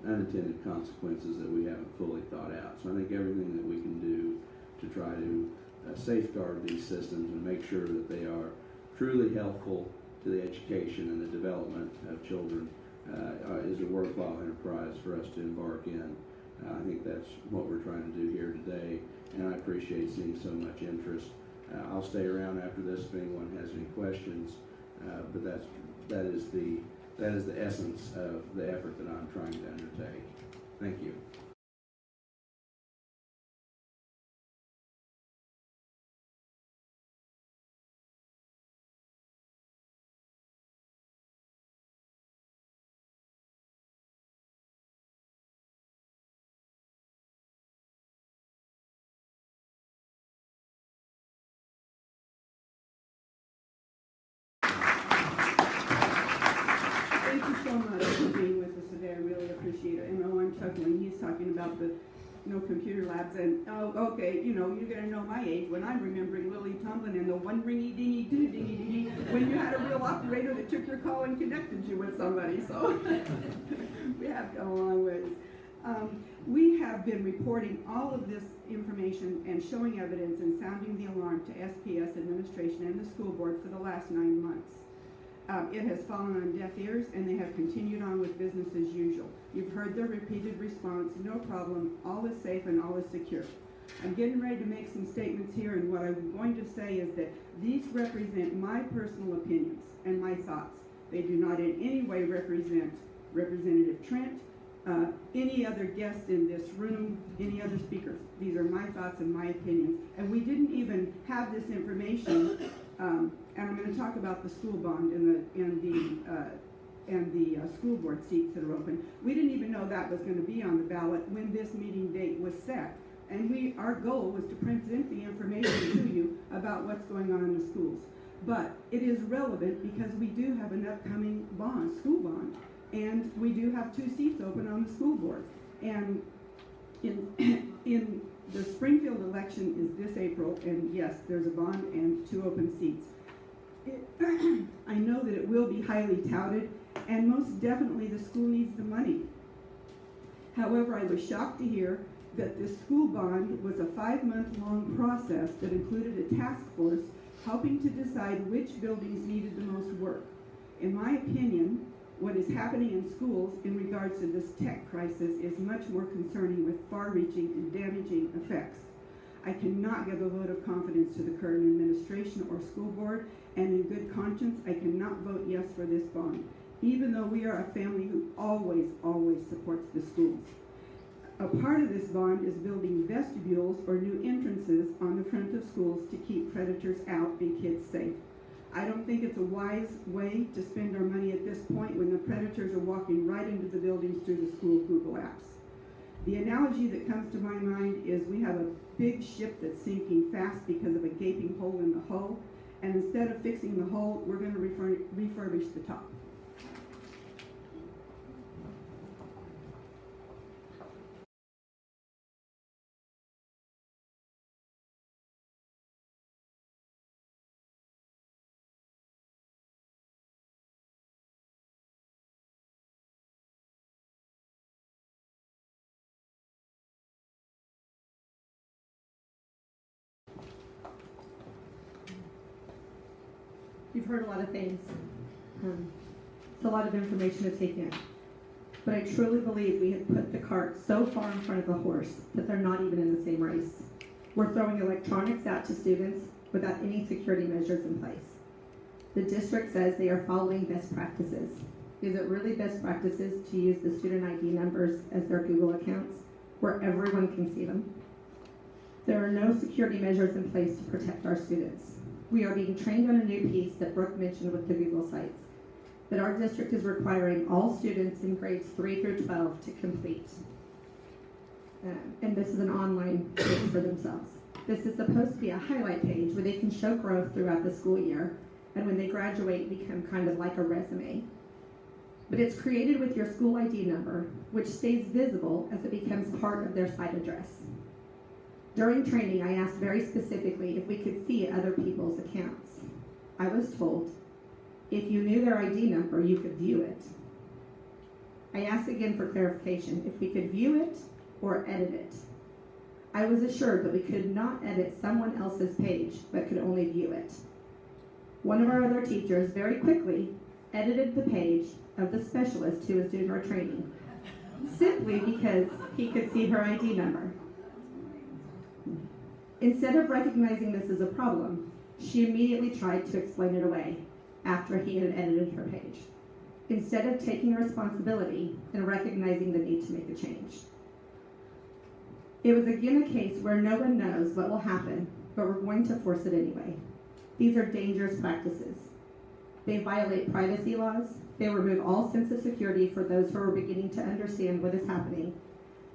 unintended consequences that we haven't fully thought out. So I think everything that we can do to try to safeguard these systems and make sure that they are truly helpful to the education and the development of children is a worthwhile enterprise for us to embark in. I think that's what we're trying to do here today, and I appreciate seeing so much interest. I'll stay around after this if anyone has any questions, but that is the essence of the effort that I'm trying to undertake. Thank you. Thank you so much for being with us today. I really appreciate it. And I'm chuckling. He's talking about the computer labs, and okay, you're gonna know my age when I'm remembering Lily Tomlin and the one ringy dingy doo dingy dingy when you had a real operator that took your call and connected you with somebody. So we have come a long ways. We have been reporting all of this information and showing evidence and sounding the alarm to SPS administration and the school board for the last 9 months. It has fallen on deaf ears, and they have continued on with business as usual. You've heard their repeated response, no problem, all is safe and all is secure. I'm getting ready to make some statements here, and what I'm going to say is that these represent my personal opinions and my thoughts. They do not in any way represent Representative Trent, any other guests in this room, any other speakers. These are my thoughts and my opinions. And we didn't even have this information, and I'm going to talk about the school bond and the school board seats that are open. We didn't even know that was going to be on the ballot when this meeting date was set. And our goal was to present the information to you about what's going on in the schools. But it is relevant because we do have an upcoming school bond, and we do have 2 seats open on the school board. And in the Springfield election is this April, and yes, there's a bond and 2 open seats. I know that it will be highly touted, and most definitely the school needs the money. However, I was shocked to hear that this school bond was a 5-month-long process that included a task force helping to decide which buildings needed the most work. In my opinion, what is happening in schools in regards to this tech crisis is much more concerning with far-reaching and damaging effects. I cannot give a vote of confidence to the current administration or school board, and in good conscience, I cannot vote yes for this bond, even though we are a family who always supports the schools. A part of this bond is building vestibules or new entrances on the front of schools to keep predators out and kids safe. I don't think it's a wise way to spend our money at this point when the predators are walking right into the buildings through the school Google apps. The analogy that comes to my mind is we have a big ship that's sinking fast because of a gaping hole in the hull, and instead of fixing the hull, we're going to refurbish the top. You've heard a lot of things. It's a lot of information to take in. But I truly believe we have put the cart so far in front of the horse that they're not even in the same race. We're throwing electronics out to students without any security measures in place. The district says they are following best practices. Is it really best practices to use the student ID numbers as their Google accounts, where everyone can see them? There are no security measures in place to protect our students. We are being trained on a new piece that Brooke mentioned with the Google sites, that our district is requiring all students in grades 3 through 12 to complete. And this is an online page for themselves. This is supposed to be a highlight page where they can show growth throughout the school year, and when they graduate, become kind of like a resume. But it's created with your school ID number, which stays visible as it becomes part of their site address. During training, I asked very specifically if we could see other people's accounts. I was told, if you knew their ID number, you could view it. I asked again for clarification, if we could view it or edit it. I was assured that we could not edit someone else's page, but could only view it. One of our other teachers very quickly edited the page of the specialist who was doing our training, simply because he could see her ID number. Instead of recognizing this as a problem, she immediately tried to explain it away after he had edited her page, instead of taking responsibility and recognizing the need to make a change. It was again a case where no one knows what will happen, but we're going to force it anyway. These are dangerous practices. They violate privacy laws, they remove all sense of security for those who are beginning to understand what is happening.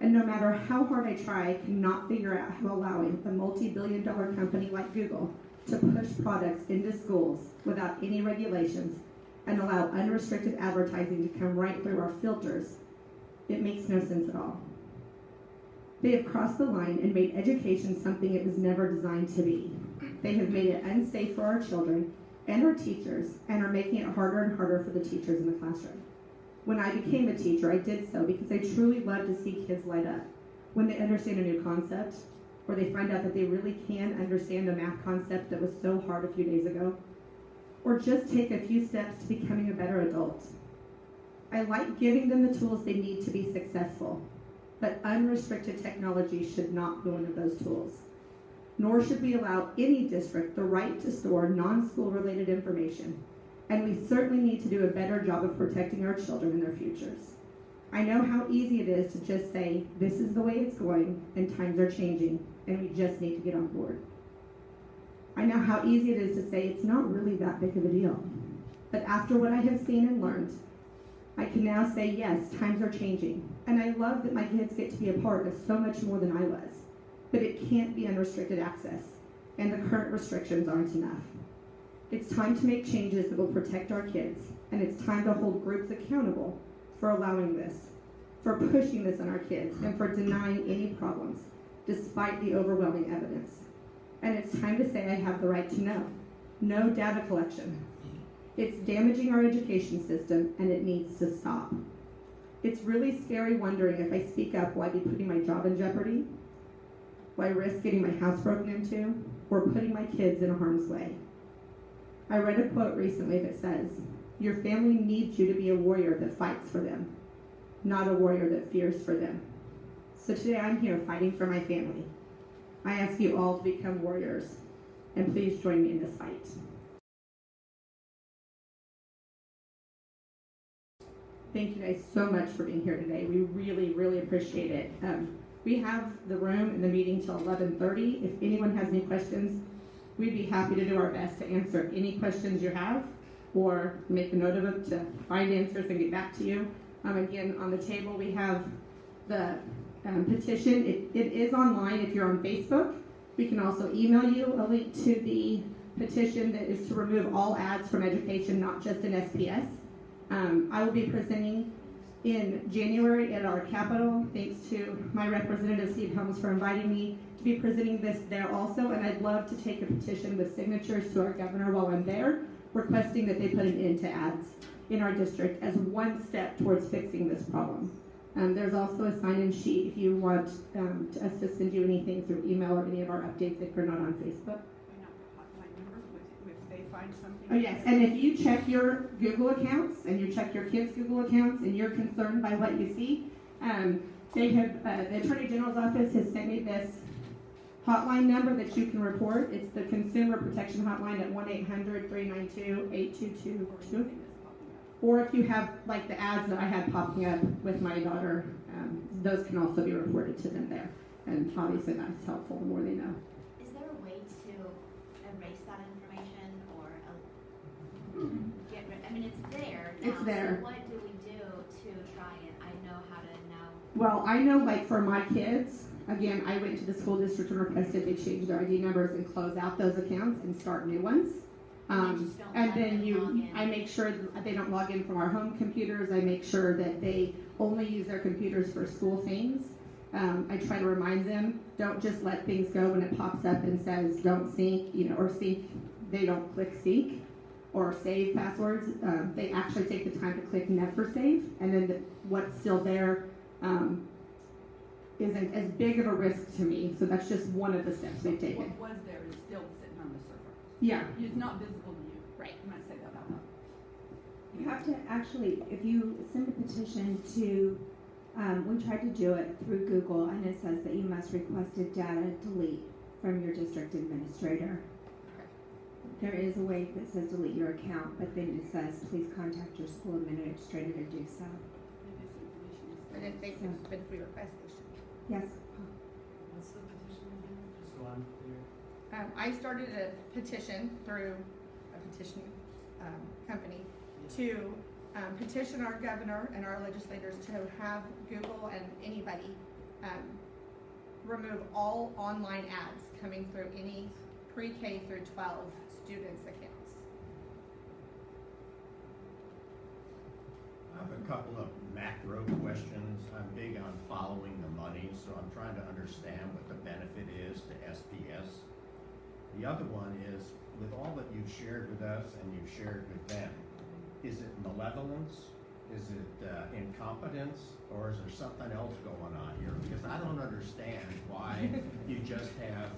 And no matter how hard I try, I cannot figure out how allowing a multi-billion-dollar company like Google to push products into schools without any regulations and allow unrestricted advertising to come right through our filters, it makes no sense at all. They have crossed the line and made education something it was never designed to be. They have made it unsafe for our children and our teachers and are making it harder and harder for the teachers in the classroom. When I became a teacher, I did so because I truly love to see kids light up when they understand a new concept, or they find out that they really can understand a math concept that was so hard a few days ago, or just take a few steps to becoming a better adult. I like giving them the tools they need to be successful, but unrestricted technology should not be one of those tools. Nor should we allow any district the right to store non-school related information. And we certainly need to do a better job of protecting our children and their futures. I know how easy it is to just say, this is the way it's going, and times are changing, and we just need to get on board. I know how easy it is to say it's not really that big of a deal. But after what I have seen and learned, I can now say, yes, times are changing. And I love that my kids get to be a part of so much more than I was. But it can't be unrestricted access, and the current restrictions aren't enough. It's time to make changes that will protect our kids, and it's time to hold groups accountable for allowing this. for pushing this on our kids, and for denying any problems, despite the overwhelming evidence. And it's time to say I have the right to know. No data collection. It's damaging our education system, and it needs to stop. It's really scary wondering if I speak up, will I be putting my job in jeopardy? Will I risk getting my house broken into? Or putting my kids in harm's way? I read a quote recently that says, your family needs you to be a warrior that fights for them, not a warrior that fears for them. So today I'm here fighting for my family. I ask you all to become warriors, and please join me in this fight. Thank you guys so much for being here today. We really, really appreciate it. We have the room and the meeting till 11:30. If anyone has any questions, we'd be happy to do our best to answer any questions you have, or make a note of them to find answers and get back to you. Again, on the table we have the petition. It is online if you're on Facebook. We can also email you a link to the petition that is to remove all ads from education, not just in SPS. I will be presenting in January at our Capitol. Thanks to my representative, Steve Helms, for inviting me to be presenting this there also. And I'd love to take a petition with signatures to our governor while I'm there, requesting that they put an end to ads in our district as one step towards fixing this problem. There's also a sign-in sheet if you want us to send you anything through email or any of our updates if you're not on Facebook. If they find something. Oh yes, and if you check your Google accounts and you check your kids' Google accounts and you're concerned by what you see, they have the Attorney General's office has sent me this hotline number that you can report. It's the Consumer Protection Hotline at 1-800-392-8222. Or if you have like the ads that I had popping up with my daughter, those can also be reported to them there. And obviously that's helpful the more they know. Is there a way to erase that information or get rid? I mean, it's there now. It's there. So what do we do to try and I know how to now? Well, I know like for my kids, again, I went to the school district and requested they change their ID numbers and close out those accounts and start new ones. And then I make sure that they don't log in from our home computers. I make sure that they only use their computers for school things. I try to remind them, don't just let things go when it pops up and says don't sync, or sync. They don't click sync or save passwords. They actually take the time to click never save, and then what's still there isn't as big of a risk to me. So that's just one of the steps they've taken. What was there is still sitting on the server. Yeah. It's not visible to you. Right. I'm going to say that out loud. You have to actually, if you send a petition to, we tried to do it through Google, and it says that you must request a data delete from your district administrator. There is a way that says delete your account, but then it says please contact your school administrator to do so. And if they can, but if we request this. Yes. What's the petition again? Just so I'm clear. I started a petition through a petition company to petition our governor and our legislators to have Google and anybody remove all online ads coming through any pre-K through 12 students' accounts. I have a couple of macro questions. I'm big on following the money, so I'm trying to understand what the benefit is to SPS. The other one is, with all that you've shared with us and you've shared with them, is it malevolence? Is it incompetence? Or is there something else going on here? Because I don't understand why you just have,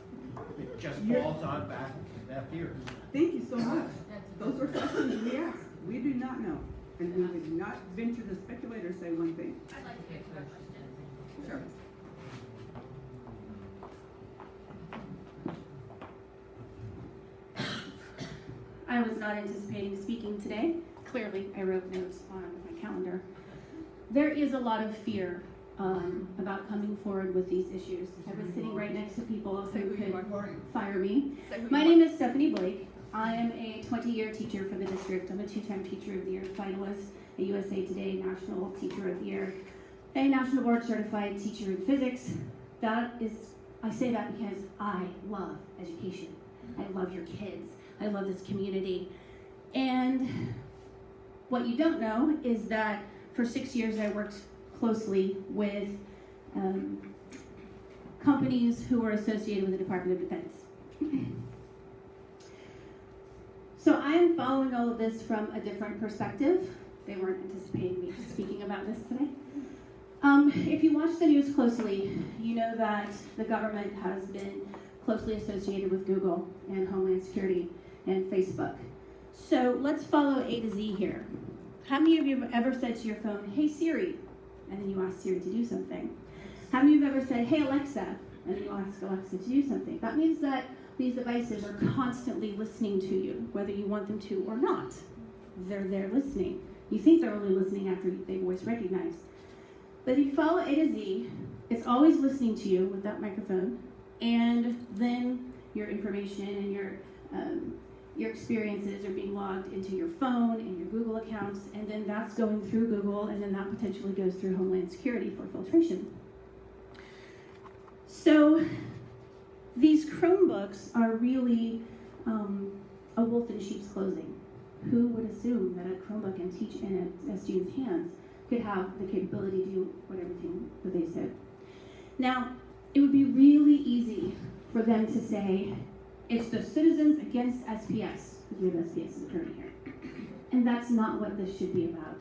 it just falls on back deaf ears. Thank you so much. Those were questions we asked. We do not know. And we would not venture to speculate or say one thing. I'd like to get to a question. Sure. I was not anticipating speaking today. Clearly, I wrote notes on my calendar. There is a lot of fear about coming forward with these issues. I was sitting right next to people who could fire me. My name is Stephanie Blake. I am a 20-year teacher for the district. I'm a 2-time Teacher of the Year finalist, a USA Today National Teacher of the Year, a National Board Certified Teacher in Physics. I say that because I love education. I love your kids. I love this community. And what you don't know is that for 6 years I worked closely with companies who are associated with the Department of Defense. So I am following all of this from a different perspective. They weren't anticipating me speaking about this today. If you watch the news closely, you know that the government has been closely associated with Google and Homeland Security and Facebook. So let's follow A to Z here. How many of you have ever said to your phone, "Hey Siri," and then you ask Siri to do something? How many of you have ever said, "Hey Alexa," and then you ask Alexa to do something? That means that these devices are constantly listening to you, whether you want them to or not. They're there listening. You think they're only listening after they voice recognize. But if you follow A to Z, it's always listening to you with that microphone, and then your information and your experiences are being logged into your phone and your Google accounts, and then that's going through Google, and then that potentially goes through Homeland Security for filtration. So these Chromebooks are really a wolf in sheep's clothing. Who would assume that a Chromebook and teach in a student's hands could have the capability to do everything that they said? Now, it would be really easy for them to say, it's the citizens against SPS, because we have SPS as a attorney here. And that's not what this should be about.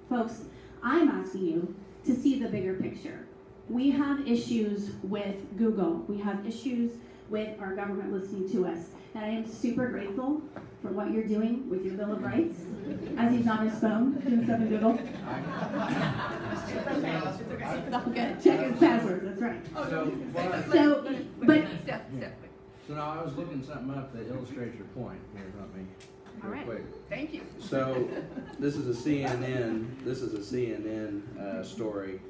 Folks, I'm asking you to see the bigger picture. We have issues with Google. We have issues with our government listening to us. And I am super grateful for what you're doing with your Bill of Rights, as he's on his phone doing stuff in Google. It's all good. Check his password, that's right. So now I was looking something up that illustrates your point here, not me. All right. Quick. Thank you. So this is a CNN story.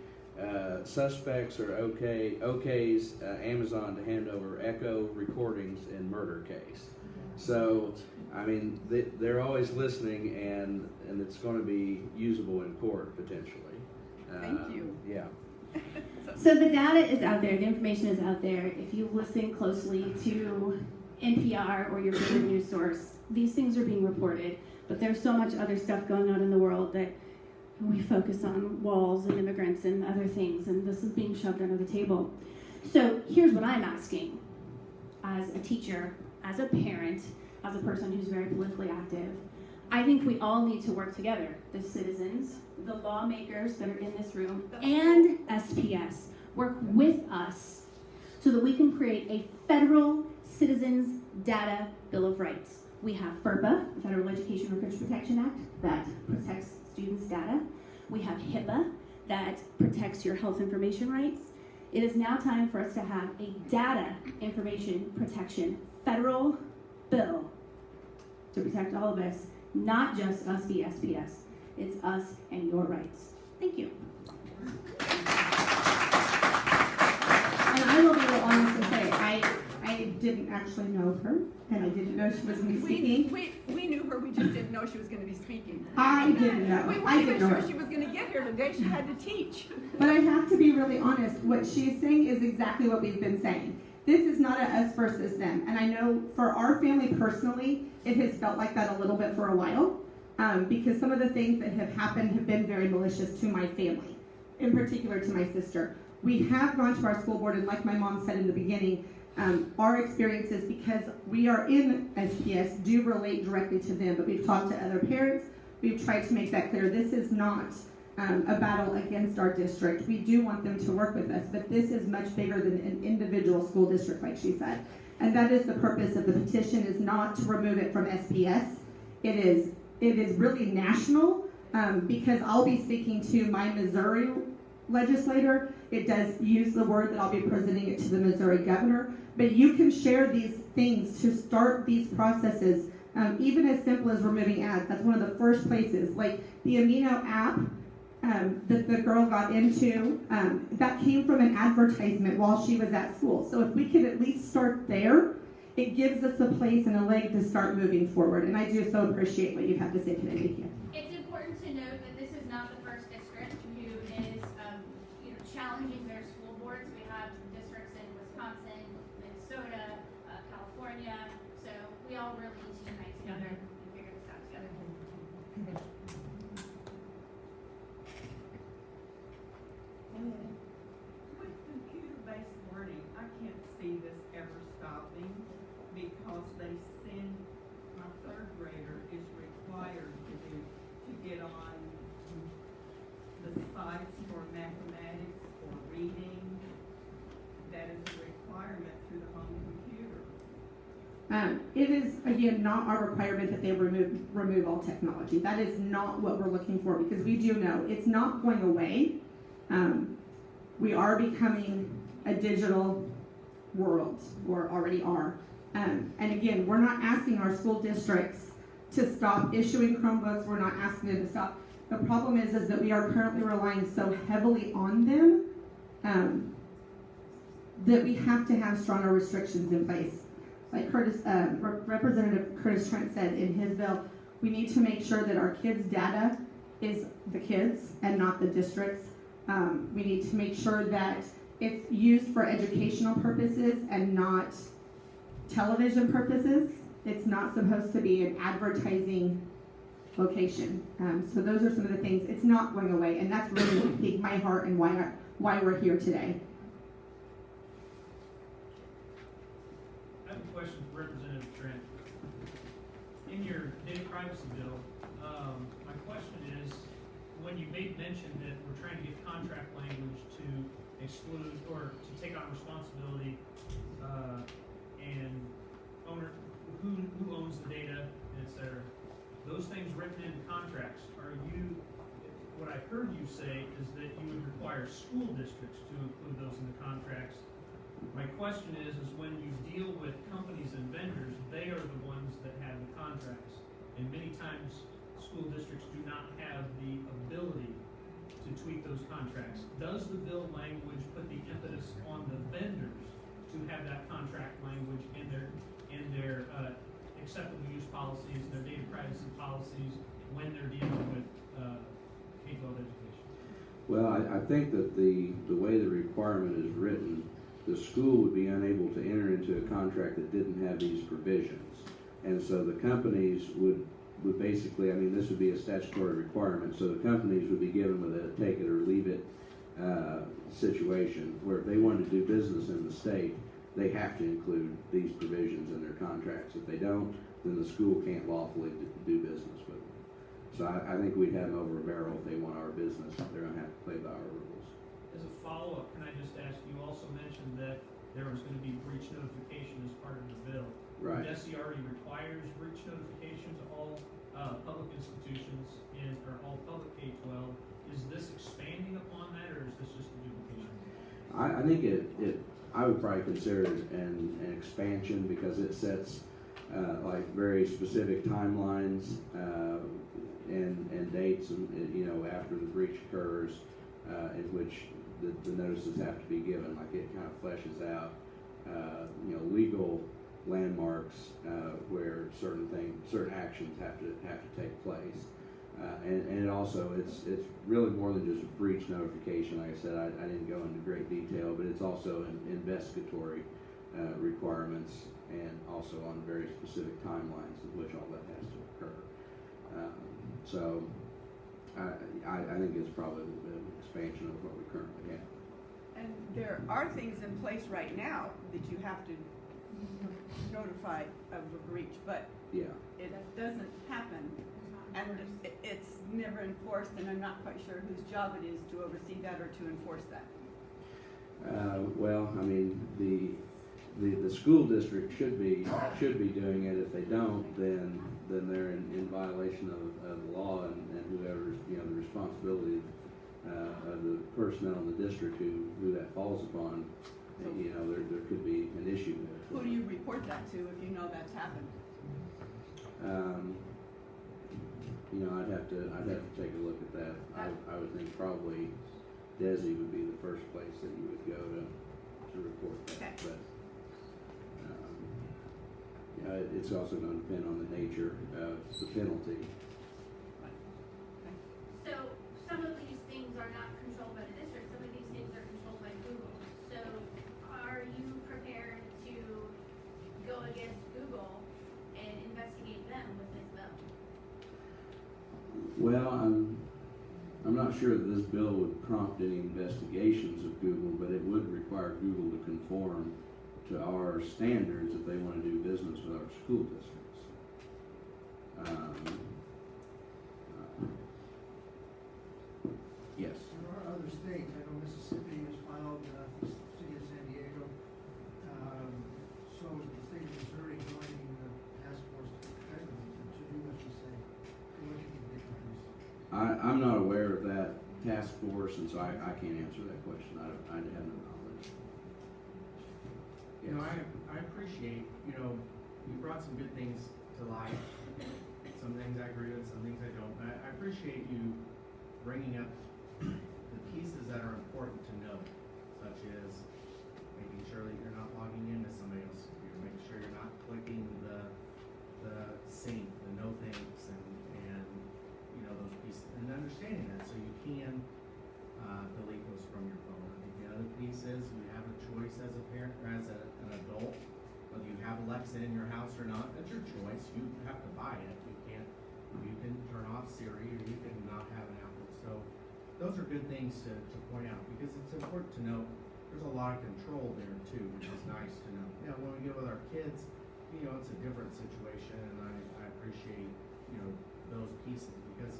Suspects are okays Amazon to hand over echo recordings in murder case. So I mean they're always listening, and it's going to be usable in court potentially. Thank you. Yeah. So the data is out there, the information is out there. If you listen closely to NPR or your favorite news source, these things are being reported, but there's so much other stuff going on in the world that we focus on walls and immigrants and other things, and this is being shoved under the table. So here's what I'm asking as a teacher, as a parent, as a person who's very politically active. I think we all need to work together, the citizens, the lawmakers that are in this room, and SPS. Work with us so that we can create a federal Citizens Data Bill of Rights. We have FERPA, the Federal Education Workers Protection Act, that protects students' data. We have HIPAA, that protects your health information rights. It is now time for us to have a data information protection federal bill to protect all of us, not just us, the SPS. It's us and your rights. Thank you. And I will be real honest and say, I didn't actually know her, and I didn't know she was going to be speaking. We knew her, we just didn't know she was going to be speaking. I didn't know. We weren't even sure she was going to get here today. She had to teach. But I have to be really honest. What she's saying is exactly what we've been saying. This is not a us versus them. And I know for our family personally, it has felt like that a little bit for a while, because some of the things that have happened have been very malicious to my family, in particular to my sister. We have gone to our school board, and like my mom said in the beginning, our experiences, because we are in SPS, do relate directly to them, but we've talked to other parents. We've tried to make that clear. This is not a battle against our district. We do want them to work with us, but this is much bigger than an individual school district, like she said. And that is the purpose of the petition, is not to remove it from SPS. It is really national, because I'll be speaking to my Missouri legislator. It does use the word that I'll be presenting it to the Missouri governor, but you can share these things to start these processes, even as simple as removing ads. That's one of the first places. Like the Amino app that the girl got into, that came from an advertisement while she was at school. So if we could at least start there, it gives us a place and a leg to start moving forward. And I do so appreciate what you have to say today. Thank you. It's important to note that this is not the first district who is challenging their school boards. We have districts in Wisconsin, Minnesota, California. So we all really need to unite together and figure this out together. sites for mathematics or reading, that is a requirement through the home computer. It is, again, not our requirement that they remove all technology. That is not what we're looking for, because we do know it's not going away. We are becoming a digital world, or already are. And again, we're not asking our school districts to stop issuing Chromebooks. We're not asking them to stop. The problem is that we are currently relying so heavily on them that we have to have stronger restrictions in place. Like Representative Curtis Trent said in his bill, we need to make sure that our kids' data is the kids and not the districts. We need to make sure that it's used for educational purposes and not television purposes. It's not supposed to be an advertising location. So those are some of the things. It's not going away, and that's really what piqued my heart and why we're here today. I have a question for Representative Trent. In your data privacy bill, my question is, when you made mention that we're trying to get contract language to exclude or to take on responsibility and owner who owns the data, etc. Those things written into contracts, what I heard you say is that you would require school districts to include those in the contracts. My question is when you deal with companies and vendors, they are the ones that have the contracts. And many times school districts do not have the ability to tweak those contracts. Does the bill language put the impetus on the vendors to have that contract language in their acceptable use policies, their data privacy policies, when they're dealing with K-12 education? Well, I think that the way the requirement is written, the school would be unable to enter into a contract that didn't have these provisions. And so the companies would basically, I mean, this would be a statutory requirement, so the companies would be given with a take it or leave it situation, where if they wanted to do business in the state, they have to include these provisions in their contracts. If they don't, then the school can't lawfully do business with them. So I think we'd have them over a barrel if they want our business. They're going to have to play by our rules. As a follow-up, can I just ask, you also mentioned that there was going to be breach notification as part of the bill. Right. DESE already requires breach notification to all public institutions or all public K-12. Is this expanding upon that, or is this just a duplication? I think I would probably consider it an expansion, because it sets like very specific timelines and dates, and after the breach occurs, in which the notices have to be given. Like, it kind of fleshes out legal landmarks where certain actions have to take place. And it also, it's really more than just a breach notification. Like I said, I didn't go into great detail, but it's also an investigatory requirements, and also on very specific timelines in which all that has to occur. So I think it's probably a little bit of an expansion of what we currently have. And there are things in place right now that you have to notify of a breach, but yeah, it doesn't happen. And it's never enforced, and I'm not quite sure whose job it is to oversee that or to enforce that. Well, I mean, the school district should be doing it. If they don't, then they're in violation of the law, and whoever's the responsibility of the personnel in the district who that falls upon. So, there could be an issue there. Who do you report that to if you know that's happened? I'd have to take a look at that. I would think probably DESE would be the first place that you would go to report that. Okay. But it's also going to depend on the nature of the penalty. So some of these things are not controlled by the district. Some of these things are controlled by Google. So are you prepared to go against Google and investigate them with this bill? Well, I'm not sure that this bill would prompt any investigations of Google, but it would require Google to conform to our standards if they want to do business with our school districts. Yes. There are other states, I know Mississippi has filed, the city of San Diego, so is the state of Missouri joining the task force to do what you say, to look at the differences. I'm not aware of that task force, and so I can't answer that question. I have no knowledge. You know, I appreciate, you brought some good things to light. Some things I agree with, some things I don't. I appreciate you bringing up the pieces that are important to know, such as making sure that you're not logging into somebody else's computer, making sure you're not clicking the sync, the no thanks, and those pieces, and understanding that so you can delete those from your phone. I think the other piece is you have a choice as a parent or as an adult, whether you have Alexa in your house or not. That's your choice. You have to buy it. You can turn off Siri, or you can not have an Apple. So those are good things to point out, because it's important to know there's a lot of control there too, which is nice to know. Yeah, when we get with our kids, it's a different situation, and I appreciate those pieces, because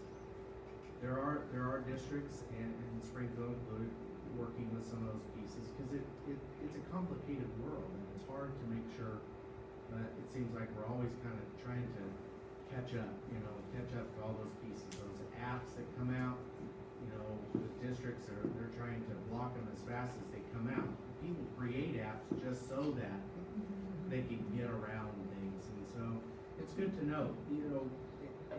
there are districts and Springfield included working with some of those pieces, because it's a complicated world, and it's hard to make sure that it seems like we're always kind of trying to catch up to all those pieces. Those apps that come out, the districts they're trying to block them as fast as they come out. People create apps just so that they can get around things, and so it's good to know.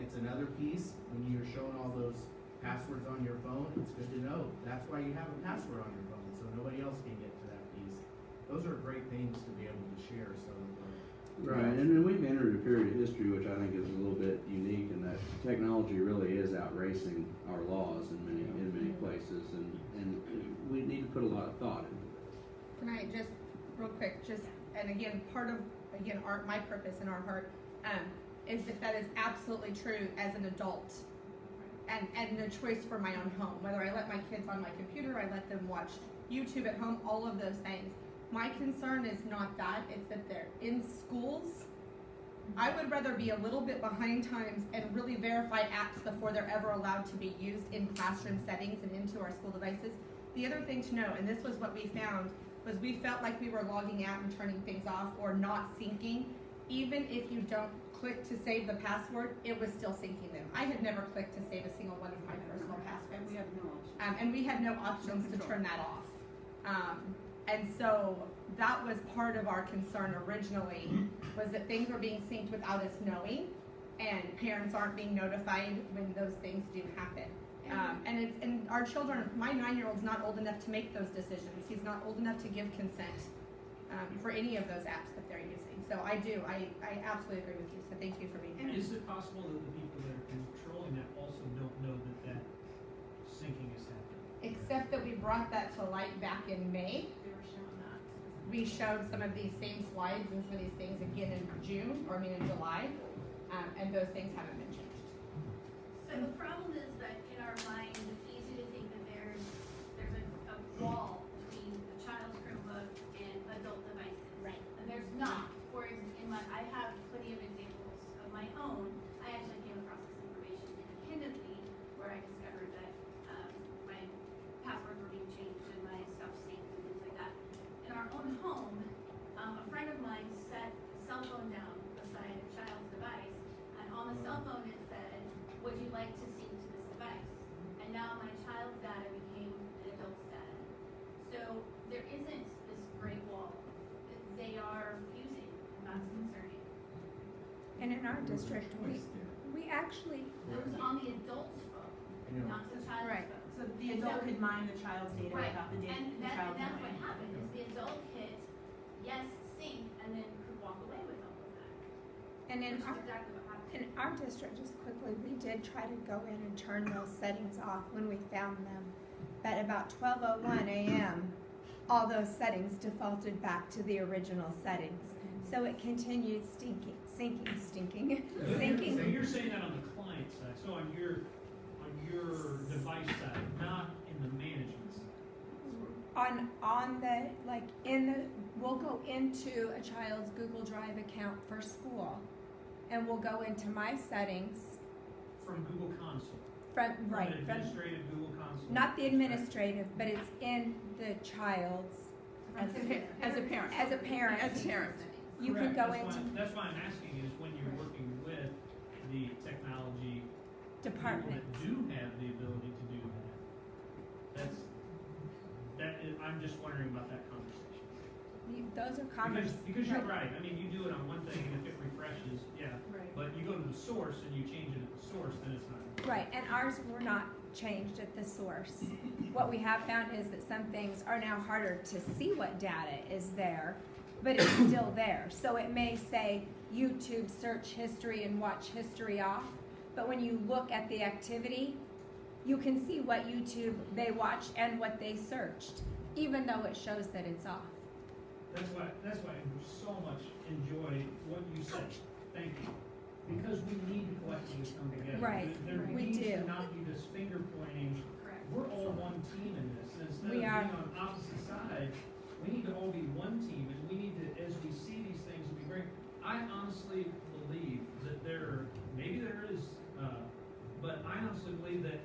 It's another piece when you're showing all those passwords on your phone. It's good to know that's why you have a password on your phone, so nobody else can get to that piece. Those are great things to be able to share. So. Right, and then we've entered a period of history which I think is a little bit unique in that technology really is outracing our laws in many places, and we need to put a lot of thought into this. Can I just, real quick, and again, part of, my purpose in our heart, is that is absolutely true as an adult, and the choice for my own home, whether I let my kids on my computer, I let them watch YouTube at home, all of those things. My concern is not that, it's that they're in schools. I would rather be a little bit behind times and really verify apps before they're ever allowed to be used in classroom settings and into our school devices. The other thing to know, and this was what we found, was we felt like we were logging out and turning things off or not syncing. Even if you don't click to save the password, it was still syncing them. I had never clicked to save a single one of my personal passwords. We have no options. And we had no options to turn that off. And so that was part of our concern originally, was that things were being synced without us knowing, and parents aren't being notified when those things do happen. And our children, my 9-year-old's not old enough to make those decisions. He's not old enough to give consent for any of those apps that they're using. So I absolutely agree with you. So thank you for being here. Is it possible that the people that are controlling that also don't know that syncing is happening? Except that we brought that to light back in May. We showed some of these same slides and some of these things again in July, and those things haven't been changed. So the problem is that in our mind, it's easy to think that there's a wall between the child's Chromebook and adult devices. Right. And there's not. I have plenty of examples of my own. I actually came across this information independently, where I discovered that my passwords were being changed and my stuff synced and things like that. In our own home, a friend of mine set a cell phone down beside a child's device, and on the cell phone it said, "Would you like to sync to this device?" And now my child's data became an adult's data. So there isn't this gray wall that they are using, and that's concerning. And in our district, we actually. It was on the adult's phone, not the child's phone. So the adult could mine the child's data without the And child that's knowing. what happened, is the adult hit yes, sync, and then could walk away with all of that. And in Which is exactly what happened. In our district, just quickly, we did try to go in and turn those settings off when we found them. But about 12:01 a.m., all those settings defaulted back to the original settings. So it continued syncing. So you're saying that on the client side, so on your device side, not in the management side. We'll go into a child's Google Drive account for school, and we'll go into my settings From Google Console. From, From right, an from, administrative Google console. not the administrative, but it's in the child's. As a parent. As a parent. As a parent. You Correct. can go That's into why, that's why I'm asking is when you're working with the technology departments. people that do have the ability to do that. I'm just wondering about that conversation. Those are conversations. Because you're right. I mean, you do it on one thing, and if it refreshes, yeah. Right. But you go to the source and you change it at the source, then it's not. Right, and ours were not changed at the source. What we have found is that some things are now harder to see what data is there, but it's still there. So it may say YouTube search history and watch history off, but when you look at the activity, you can see what YouTube they watched and what they searched, even though it shows that it's off. That's why I so much enjoy what you said. Thank you. Because we need to collectively come together. Right, There we needs do. to not be this finger pointing. We're all one team in this. And instead We of are. being on opposite sides, we need to all be one team, and we need to, as we see these things, we bring. I honestly believe that maybe there is, but I honestly believe that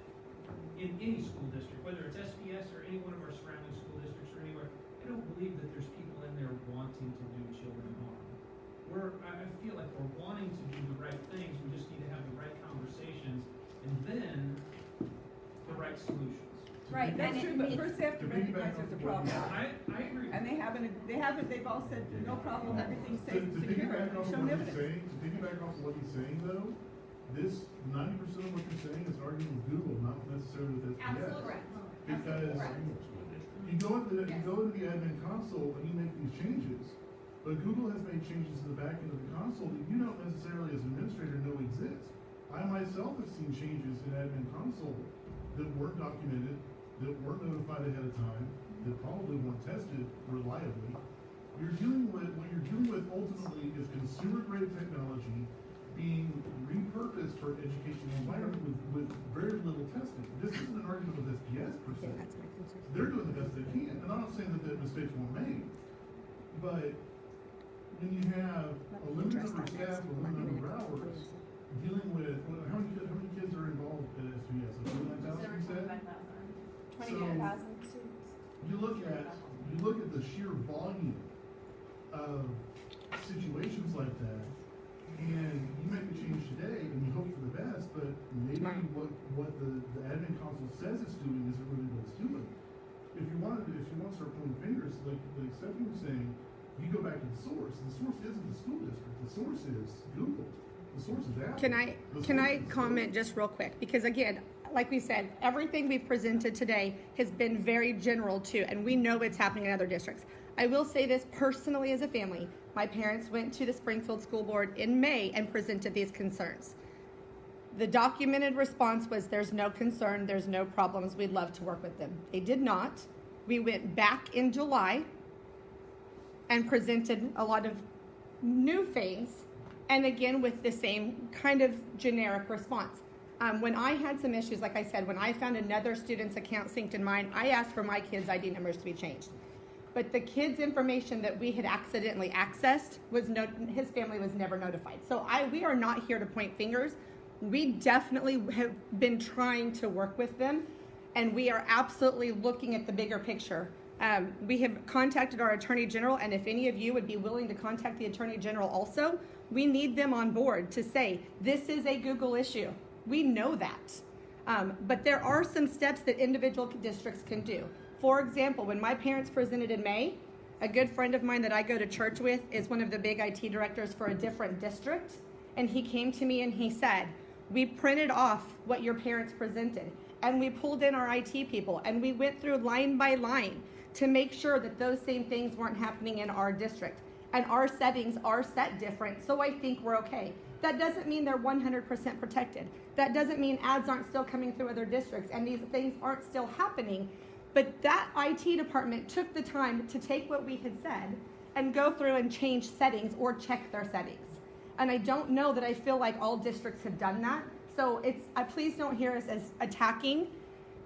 in any school district, whether it's SPS or any one of our surrounding school districts or anywhere, I don't believe that there's people in there wanting to do children harm. I feel like we're wanting to do the right things. We just need to have the right conversations and then the right solutions. Right, that's true, but first they have to recognize there's a problem. I agree. And they've all said, no problem, everything's safe and To secure, piggyback off of shown what he's evidence. saying, though, this 90% of what you're saying is arguing with Google, not necessarily with SPS. Absolutely correct. Because you go into the admin console and you make these changes, but Google has made changes to the back end of the console that you don't necessarily as an administrator know exist. I myself have seen changes in admin console that weren't documented, that weren't notified ahead of time, that probably weren't tested reliably. What you're dealing with ultimately is consumer grade technology being repurposed for educational environment with very little testing. This isn't an argument with SPS per se. They're doing the best they can, and I'm not saying that mistakes weren't made, but when you have a limited number of staff, a limited number of hours, dealing with how many kids are involved at SPS? Like 29,000, you said? 29,000 students. You look at the sheer volume of situations like that, and you make a change today, and you hope for the best, but maybe what the admin console says it's doing isn't really what it's doing. If you want to start pointing fingers, like Stephanie was saying, you go back to the source. The source isn't the school district. The source is Google. The source is Apple. Can I comment just real quick? Because again, like we said, everything we've presented today has been very general too, and we know it's happening in other districts. I will say this personally as a family. My parents went to the Springfield School Board in May and presented these concerns. The documented response was there's no concern, there's no problems, we'd love to work with them. They did not. We went back in July and presented a lot of new things, and again with the same kind of generic response. When I had some issues, like I said, when I found another student's account synced in mine, I asked for my kids' ID numbers to be changed. But the kid's information that we had accidentally accessed his family was never notified. So we are not here to point fingers. We definitely have been trying to work with them, and we are absolutely looking at the bigger picture. We have contacted our Attorney General, and if any of you would be willing to contact the Attorney General also, we need them on board to say, this is a Google issue. We know that. But there are some steps that individual districts can do. For example, when my parents presented in May, a good friend of mine that I go to church with is one of the big IT directors for a different district, and he came to me and he said, we printed off what your parents presented, and we pulled in our IT people, and we went through line by line to make sure that those same things weren't happening in our district. And our settings are set different, so I think we're okay. That doesn't mean they're 100% protected. That doesn't mean ads aren't still coming through other districts and these things aren't still happening. But that IT department took the time to take what we had said and go through and change settings or check their settings. And I don't know that I feel like all districts have done that. So please don't hear us as attacking.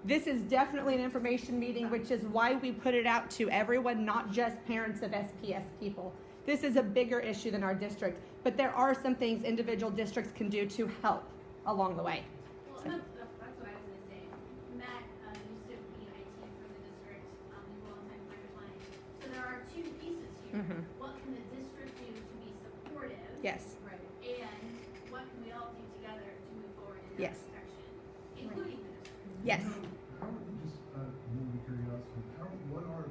This is definitely an information meeting, which is why we put it out to everyone, not just parents of SPS people. This is a bigger issue than our district, but there are some things individual districts can do to help along the way. Well, that's what I was Yes. Right. And what can we all do together to move forward in that Yes. direction, including the district? Yes. How, just, more curiosity, what are,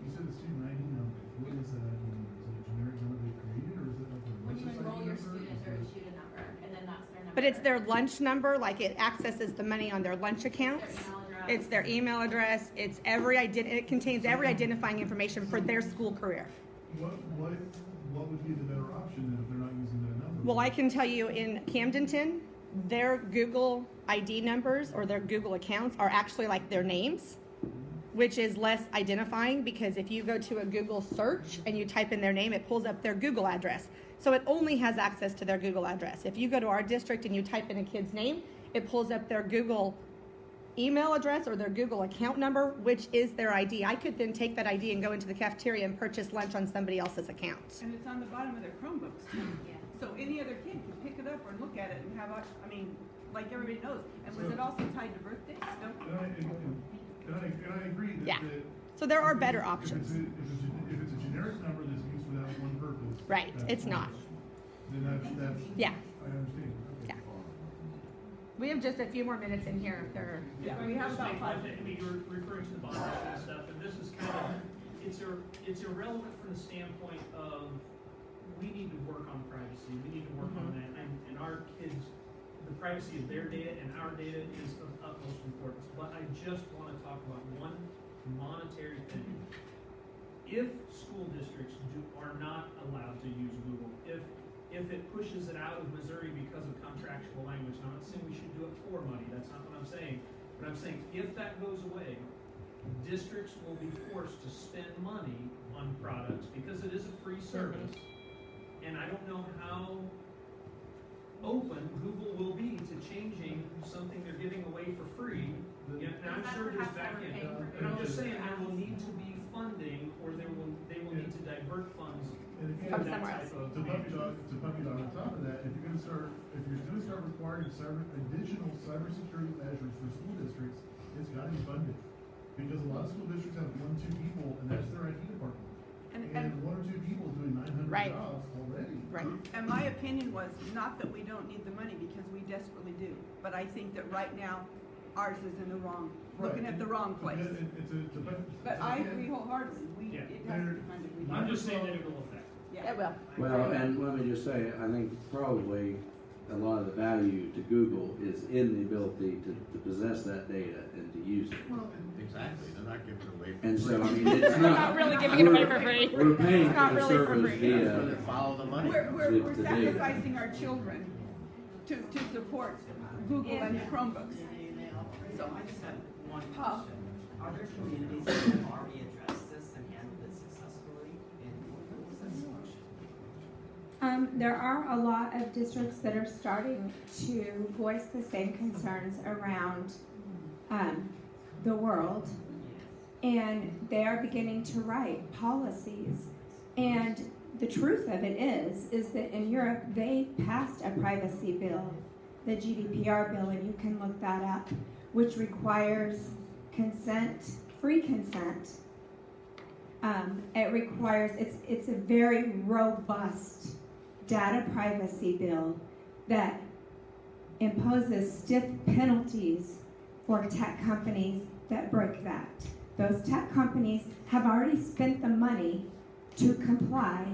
you said the student ID numbers, what is that ID number? Is it a generic number they created, or is it like a When you census enroll ID your number? student, Is they're it- issued a number, and then that's their number. But it's their lunch number, like it accesses the money on their lunch accounts. It's their email address. It's it contains every identifying information for their school career. What would be the better option then if they're not using that number? Well, I can tell you in Camdenton, their Google ID numbers or their Google accounts are actually like their names, which is less identifying because if you go to a Google search and you type in their name, it pulls up their Google address. So it only has access to their Google address. If you go to our district and you type in a kid's name, it pulls up their Google email address or their Google account number, which is their ID. I could then take that ID and go into the cafeteria and purchase lunch on somebody else's account. And it's on the bottom of their Chromebooks too. So any other kid can pick it up or look at it and have, like everybody knows. And was it also tied to birthdays? No? And I agree that. Yeah. that So there are better if options. If it's a generic number that's used for that one purpose. Right, that's it's fine. not. Then that's. Yeah. I understand. Okay. Yeah. We have just a few more minutes in here. If they're, Yeah, we have about 5 I mean, you're referring to the bond issue and stuff, and this is kind of, it's irrelevant from the standpoint of, we need to work on privacy, we need to work on that, and our kids, the privacy of their data and our data is of utmost importance. But I just want to talk about one monetary thing. If school districts are not allowed to use Google, if it pushes it out of Missouri because of contractual language, and I'm not saying we should do it for money, that's not what I'm saying, but I'm saying if that goes away, districts will be forced to spend money on products because it is a free service. And I don't know how open Google will be to changing something they're giving away for free. And I'm sure there's back end, but I'm just saying there will need to be funding, or they will need to divert funds And again, From to somewhere else. puppy dog on top of that, if you're gonna start requiring additional cybersecurity measures for school districts, it's gotta be funded. Because a lot of school districts have 1 or 2 people, and that's their IT department. And 1 or 2 people doing 900 Right. jobs already. right. And my opinion was not that we don't need the money because we desperately do, but I think that right now ours is in the wrong, looking at the wrong place. But I agree wholeheartedly. Yeah. It has to be funded. We I'm do. just saying that it will affect. Yeah. It will. Well, and let me just say, I think probably a lot of the value to Google is in the ability to possess that data and to use it. Exactly, they're not giving it away for And free. so, I mean, it's not. Not really giving it away for free. We're paying It's not for the really for service free. That's where via. they follow the money. We're the data. sacrificing our children to support Google and Chromebooks. So I just have One Paul. question. Are there communities that have already addressed this and handled it successfully? And what was that solution? There are a lot of districts that are starting to voice the same concerns around the world, and they are beginning to write policies. And the truth of it is that in Europe they passed a privacy bill, the GDPR bill, and you can look that up, which requires consent, free consent. It requires, it's a very robust data privacy bill that imposes stiff penalties for tech companies that break that. Those tech companies have already spent the money to comply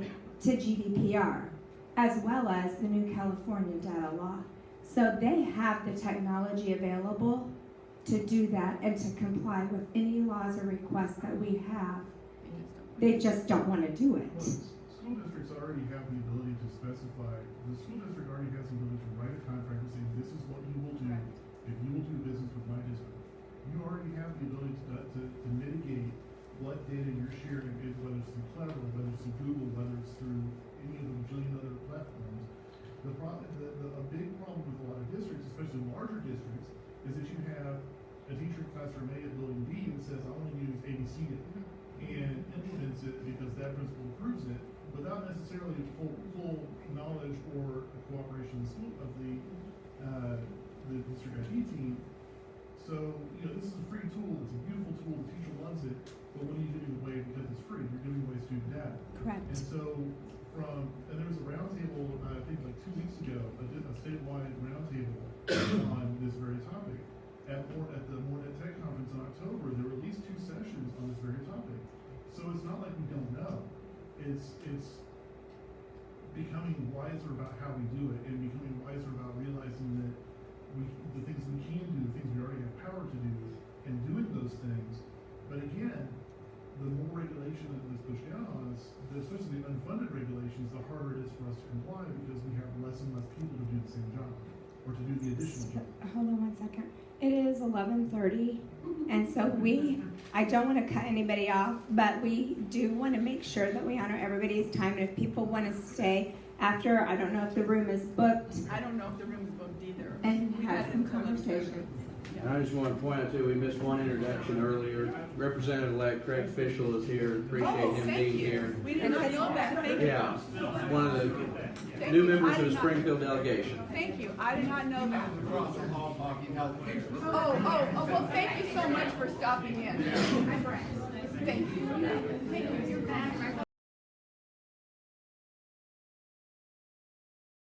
to GDPR, as well as the new California data law. So they have the technology available to do that and to comply with any laws or requests that we have. They just don't want to do it. School districts already have the ability to specify, the school district already has the ability to write a contract and say, this is what you will do if you will do business with my district. You already have the ability to mitigate what data you're sharing, whether it's through Clever, whether it's through Google, whether it's through any of the bajillion other platforms. A big problem with a lot of districts, especially larger districts, is that you have a teacher in classroom A at building B that says, I want to use ABC data, and implements it because that principal approves it, without necessarily full knowledge or cooperation of the district IT team. So, this is a free tool, it's a beautiful tool, the teacher loves it, but when are you giving it away because it's free? You're giving away student data. Correct. And so, and there was a roundtable about think like 2 weeks ago, a statewide roundtable on this very topic. At the Edtech conference in October, there were at least 2 sessions on this very topic. So it's not like we don't know. It's becoming wiser about how we do it, and becoming wiser about realizing that the things we can do, the things we already have power to do, and doing those things. But again, the more regulation that is pushed down on us, especially the unfunded regulations, the harder it is for us to comply because we have less and less people to do the same job or to do the additional job. Hold on 1 second. It is 11:30, and so I don't want to cut anybody off, but we do want to make sure that we honor everybody's time. And if people want to stay after, I don't know if the room is booked. I don't know if the room is booked either. And have some conversations. And I just want to point out too, we missed one introduction earlier. Representative-elect Craig Fischel is here. Appreciate him being here. We did not know that. Thank you. Yeah, one of the new members of the Springfield delegation. Thank you. I did not know that. Well, thank you so much for stopping in. Thank you. Thank you.